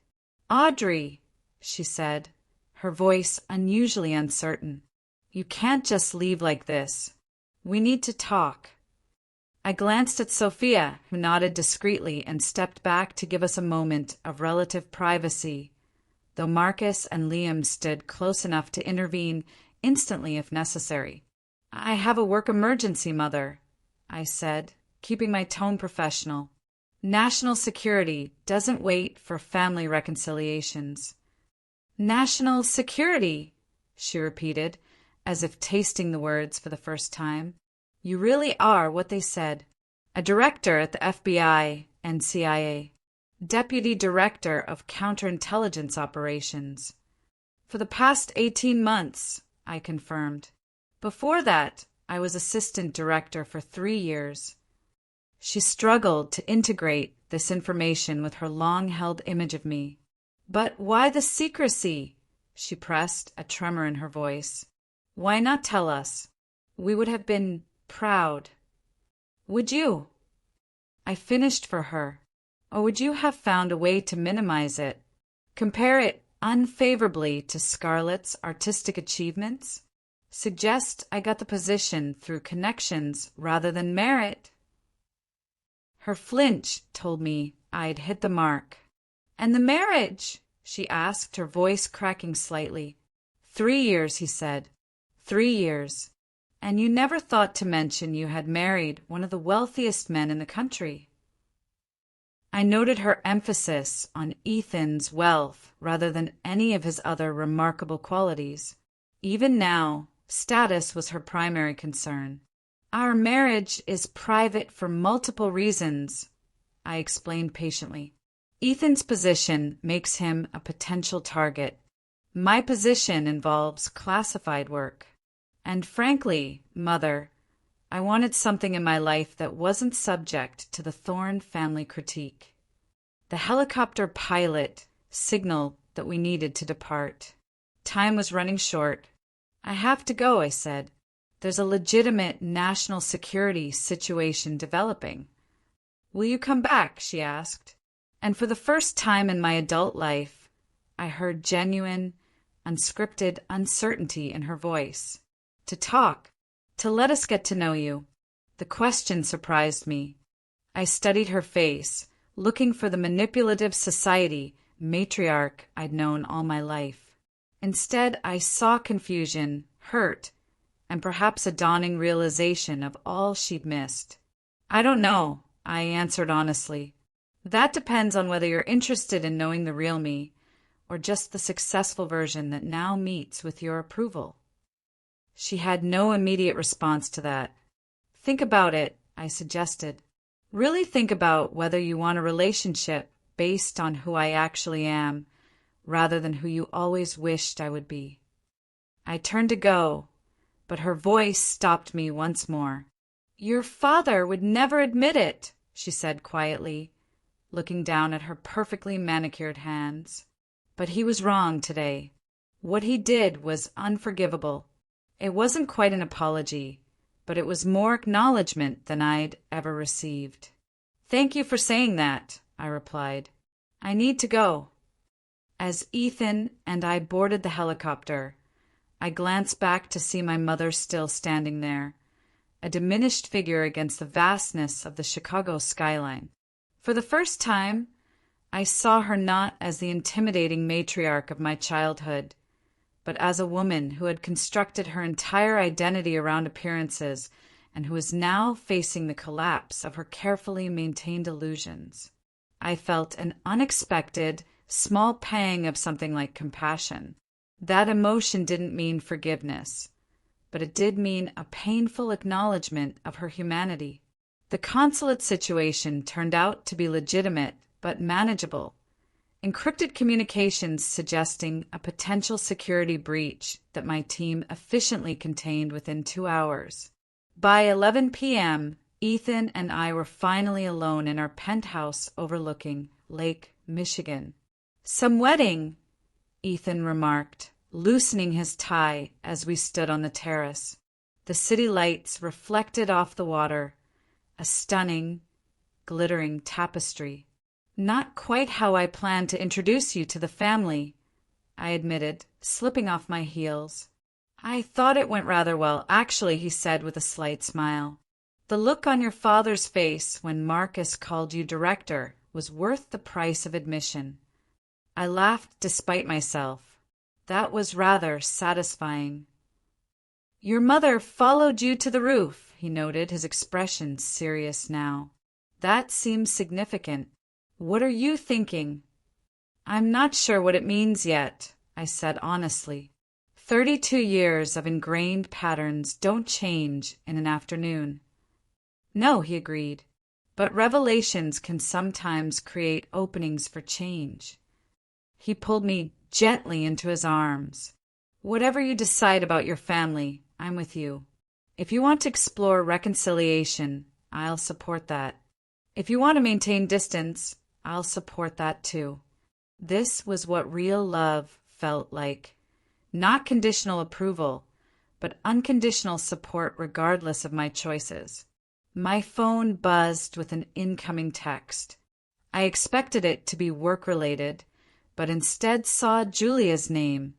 "Audrey," she said, her voice unusually uncertain, "you can't just leave like this. We need to talk. I glanced at Sophia, who nodded discreetly and stepped back to give us a moment of relative privacy, though Marcus and Liam stood close enough to intervene instantly if necessary. I have a work emergency, Mother, I said, keeping my tone professional. National security doesn't wait for family reconciliations. National security, she repeated, as if tasting the words for the first time. You really are what they said. A director at the FBI and CIA. Deputy Director of Counterintelligence Operations. For the past 18 months, I confirmed. Before that, I was Assistant Director for 3 years. She struggled to integrate this information with her long-held image of me. But why the secrecy? She pressed, a tremor in her voice. Why not tell us? We would have been proud. Would you? I finished for her. Or would you have found a way to minimize it? Compare it unfavorably to Scarlett's artistic achievements? Suggest I got the position through connections rather than merit? Her flinch told me I'd hit the mark. And the marriage? She asked, her voice cracking slightly. 3 years, he said. 3 years. And you never thought to mention you had married one of the wealthiest men in the country. I noted her emphasis on Ethan's wealth rather than any of his other remarkable qualities. Even now, status was her primary concern. Our marriage is private for multiple reasons, I explained patiently. Ethan's position makes him a potential target. My position involves classified work. And frankly, Mother, I wanted something in my life that wasn't subject to the Thorne family critique. The helicopter pilot signaled that we needed to depart. Time was running short. I have to go, I said. There's a legitimate national security situation developing. Will you come back? She asked. And for the first time in my adult life, I heard genuine, unscripted uncertainty in her voice. To talk, to let us get to know you. The question surprised me. I studied her face, looking for the manipulative society matriarch I'd known all my life. Instead, I saw confusion, hurt, and perhaps a dawning realization of all she'd missed. I don't know, I answered honestly. That depends on whether you're interested in knowing the real me, or just the successful version that now meets with your approval. She had no immediate response to that. Think about it, I suggested. Really think about whether you want a relationship based on who I actually am, rather than who you always wished I would be. I turned to go, but her voice stopped me once more. Your father would never admit it, she said quietly, looking down at her perfectly manicured hands. But he was wrong today. What he did was unforgivable. It wasn't quite an apology, but it was more acknowledgement than I'd ever received. Thank you for saying that, I replied. I need to go. As Ethan and I boarded the helicopter, I glanced back to see my mother still standing there, a diminished figure against the vastness of the Chicago skyline. For the first time, I saw her not as the intimidating matriarch of my childhood, but as a woman who had constructed her entire identity around appearances and who was now facing the collapse of her carefully maintained illusions. I felt an unexpected, small pang of something like compassion. That emotion didn't mean forgiveness, but it did mean a painful acknowledgement of her humanity. The consulate situation turned out to be legitimate but manageable. Encrypted communications suggesting a potential security breach that my team efficiently contained within 2 hours. By 11 p.m., Ethan and I were finally alone in our penthouse overlooking Lake Michigan. Some wedding, Ethan remarked, loosening his tie as we stood on the terrace. The city lights reflected off the water, a stunning, glittering tapestry. Not quite how I planned to introduce you to the family, I admitted, slipping off my heels. I thought it went rather well, actually, he said with a slight smile. The look on your father's face when Marcus called you director was worth the price of admission. I laughed despite myself. That was rather satisfying. Your mother followed you to the roof, he noted, his expression serious now. That seems significant. What are you thinking? I'm not sure what it means yet, I said honestly. 32 years of ingrained patterns don't change in an afternoon. No, he agreed, but revelations can sometimes create openings for change. He pulled me gently into his arms. Whatever you decide about your family, I'm with you. If you want to explore reconciliation, I'll support that. If you want to maintain distance, I'll support that too. This was what real love felt like. Not conditional approval, but unconditional support regardless of my choices. My phone buzzed with an incoming text. I expected it to be work-related, but instead saw Julia's name,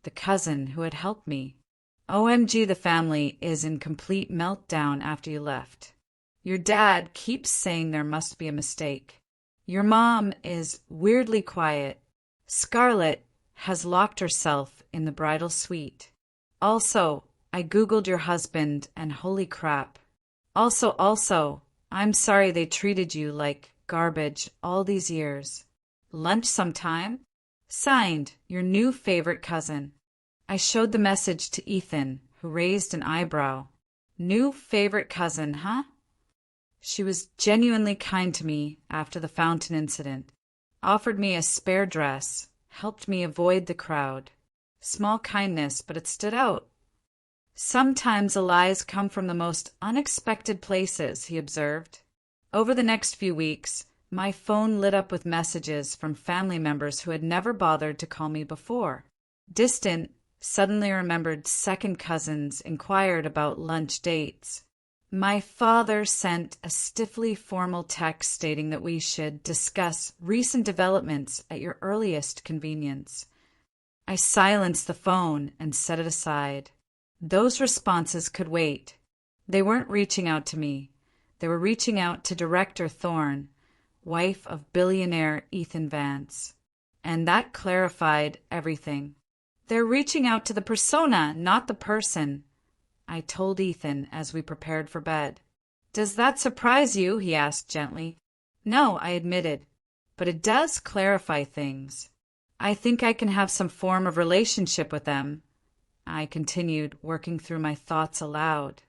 the cousin who had helped me. OMG, the family is in complete meltdown after you left. Your dad keeps saying there must be a mistake. Your mom is weirdly quiet. Scarlett has locked herself in the bridal suite. Also, I Googled your husband and holy crap. Also, I'm sorry they treated you like garbage all these years. Lunch sometime? Signed, your new favorite cousin. I showed the message to Ethan, who raised an eyebrow. New favorite cousin, huh? She was genuinely kind to me after the fountain incident. Offered me a spare dress, helped me avoid the crowd. Small kindness, but it stood out. Sometimes the lies come from the most unexpected places, he observed. Over the next few weeks, my phone lit up with messages from family members who had never bothered to call me before. Distant, suddenly remembered second cousins inquired about lunch dates. My father sent a stiffly formal text stating that we should discuss recent developments at your earliest convenience. I silenced the phone and set it aside. Those responses could wait. They weren't reaching out to me. They were reaching out to Director Thorne, wife of billionaire Ethan Vance. And that clarified everything. They're reaching out to the persona, not the person, I told Ethan as we prepared for bed. Does that surprise you? He asked gently. No, I admitted, but it does clarify things. I think I can have some form of relationship with them, I continued, working through my thoughts aloud.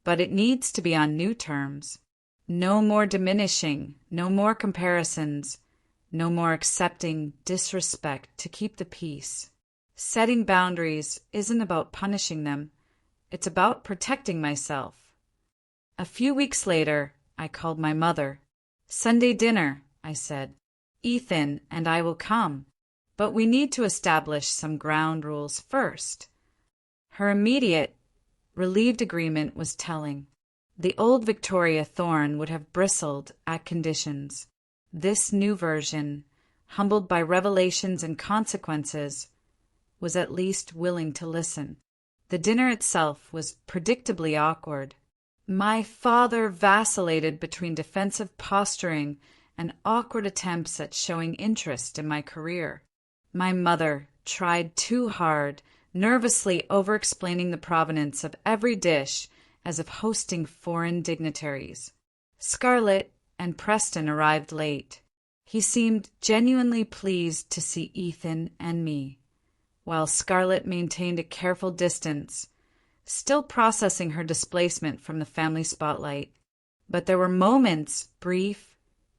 But it needs to be on new terms. No more diminishing, no more comparisons, no more accepting disrespect to keep the peace. Setting boundaries isn't about punishing them. It's about protecting myself. A few weeks later, I called my mother. Sunday dinner, I said. Ethan and I will come, but we need to establish some ground rules first. Her immediate, relieved agreement was telling. The old Victoria Thorne would have bristled at conditions. This new version, humbled by revelations and consequences, was at least willing to listen. The dinner itself was predictably awkward. My father vacillated between defensive posturing and awkward attempts at showing interest in my career. My mother tried too hard, nervously over-explaining the provenance of every dish as if hosting foreign dignitaries. Scarlett and Preston arrived late. He seemed genuinely pleased to see Ethan and me, while Scarlett maintained a careful distance, still processing her displacement from the family spotlight. But there were moments, brief,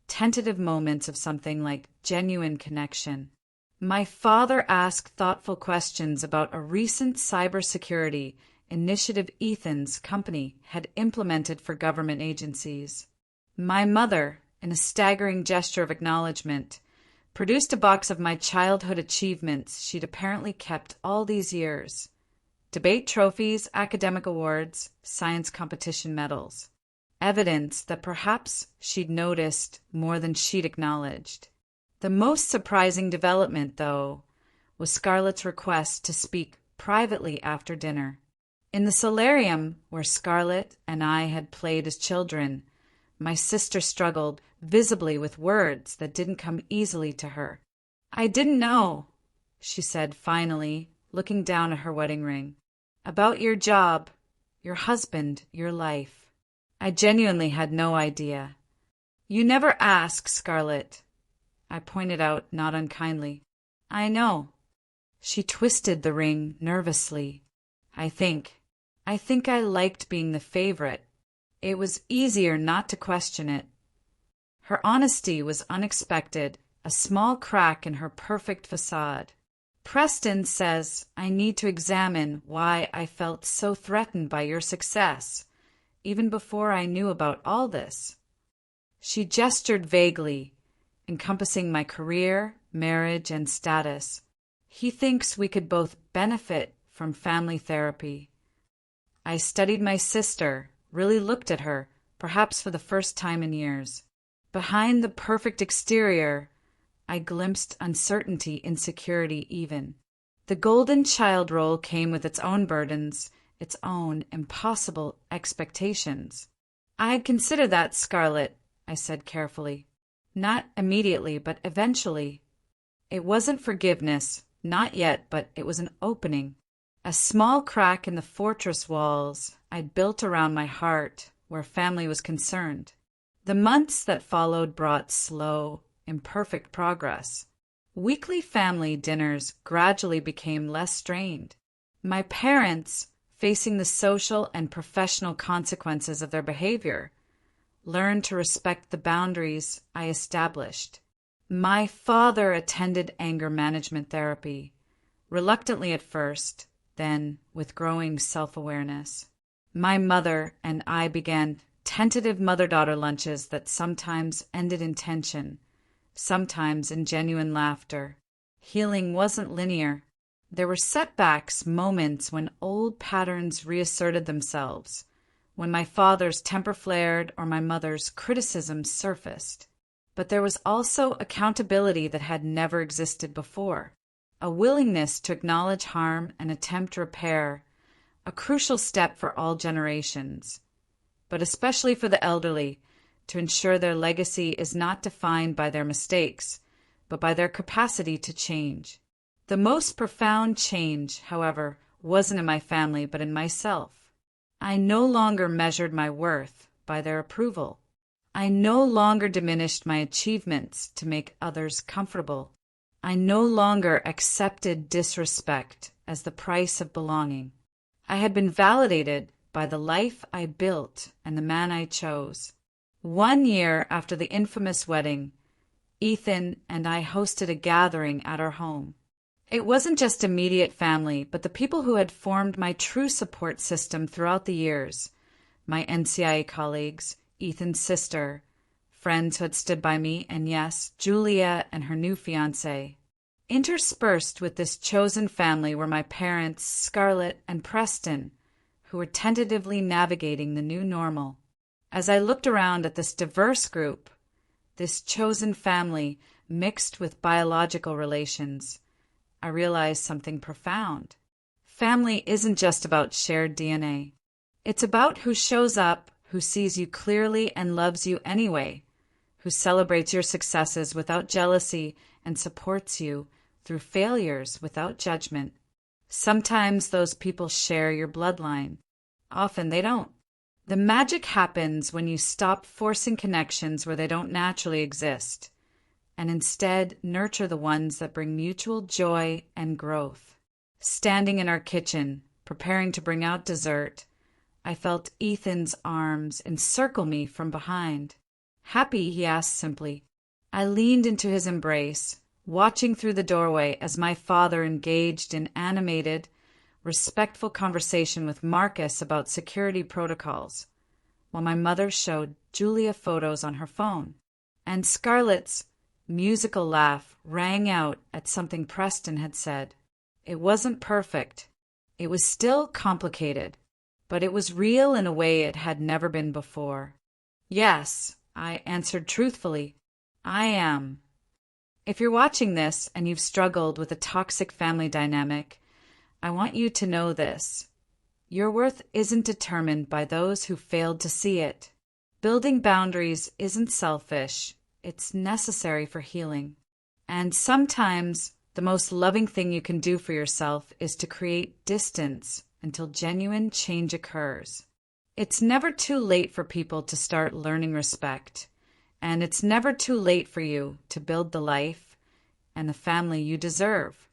tentative moments of something like genuine connection. My father asked thoughtful questions about a recent cybersecurity initiative Ethan's company had implemented for government agencies. My mother, in a staggering gesture of acknowledgement, produced a box of my childhood achievements she'd apparently kept all these years. Debate trophies, academic awards, science competition medals. Evidence that perhaps she'd noticed more than she'd acknowledged. The most surprising development, though, was Scarlett's request to speak privately after dinner. In the solarium where Scarlett and I had played as children, my sister struggled visibly with words that didn't come easily to her. "I didn't know," she said finally, looking down at her wedding ring. "About your job, your husband, your life. I genuinely had no idea." "You never ask, Scarlett," I pointed out, not unkindly. "I know." She twisted the ring nervously. I think I liked being the favorite. It was easier not to question it. Her honesty was unexpected, a small crack in her perfect facade. "Preston says I need to examine why I felt so threatened by your success, even before I knew about all this." She gestured vaguely, encompassing my career, marriage, and status. "He thinks we could both benefit from family therapy." I studied my sister, really looked at her, perhaps for the first time in years. Behind the perfect exterior, I glimpsed uncertainty, insecurity even. The golden child role came with its own burdens, its own impossible expectations. "I'd consider that, Scarlett," I said carefully. "Not immediately, but eventually." It wasn't forgiveness, not yet, but it was an opening. A small crack in the fortress walls I'd built around my heart where family was concerned. The months that followed brought slow, imperfect progress. Weekly family dinners gradually became less strained. My parents, facing the social and professional consequences of their behavior, learned to respect the boundaries I established. My father attended anger management therapy, reluctantly at first, then with growing self-awareness. My mother and I began tentative mother-daughter lunches that sometimes ended in tension, sometimes in genuine laughter. Healing wasn't linear. There were setbacks, moments when old patterns reasserted themselves, when my father's temper flared or my mother's criticism surfaced. But there was also accountability that had never existed before, a willingness to acknowledge harm and attempt repair, a crucial step for all generations, but especially for the elderly, to ensure their legacy is not defined by their mistakes, but by their capacity to change. The most profound change, however, wasn't in my family, but in myself. I no longer measured my worth by their approval. I no longer diminished my achievements to make others comfortable. I no longer accepted disrespect as the price of belonging. I had been validated by the life I built and the man I chose. 1 year after the infamous wedding, Ethan and I hosted a gathering at our home. It wasn't just immediate family, but the people who had formed my true support system throughout the years. My NCIA colleagues, Ethan's sister, friends who had stood by me, and yes, Julia and her new fiancé. Interspersed with this chosen family were my parents, Scarlett and Preston, who were tentatively navigating the new normal. As I looked around at this diverse group, this chosen family mixed with biological relations, I realized something profound. Family isn't just about shared DNA. It's about who shows up, who sees you clearly and loves you anyway, who celebrates your successes without jealousy and supports you through failures without judgment. Sometimes those people share your bloodline. Often they don't. The magic happens when you stop forcing connections where they don't naturally exist, and instead nurture the ones that bring mutual joy and growth. Standing in our kitchen, preparing to bring out dessert, I felt Ethan's arms encircle me from behind. "Happy?" he asked simply. I leaned into his embrace, watching through the doorway as my father engaged in animated, respectful conversation with Marcus about security protocols, while my mother showed Julia photos on her phone, and Scarlett's musical laugh rang out at something Preston had said. It wasn't perfect. It was still complicated, but it was real in a way it had never been before. "Yes," I answered truthfully, "I am." If you're watching this and you've struggled with a toxic family dynamic, I want you to know this. Your worth isn't determined by those who failed to see it. Building boundaries isn't selfish. It's necessary for healing. And sometimes the most loving thing you can do for yourself is to create distance until genuine change occurs. It's never too late for people to start learning respect, and it's never too late for you to build the life and the family you deserve.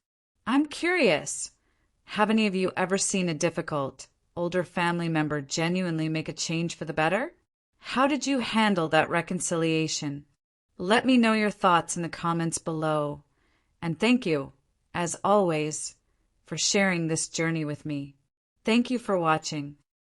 I'm curious, have any of you ever seen a difficult, older family member genuinely make a change for the better? How did you handle that reconciliation? Let me know your thoughts in the comments below. And thank you, as always, for sharing this journey with me. Thank you for watching.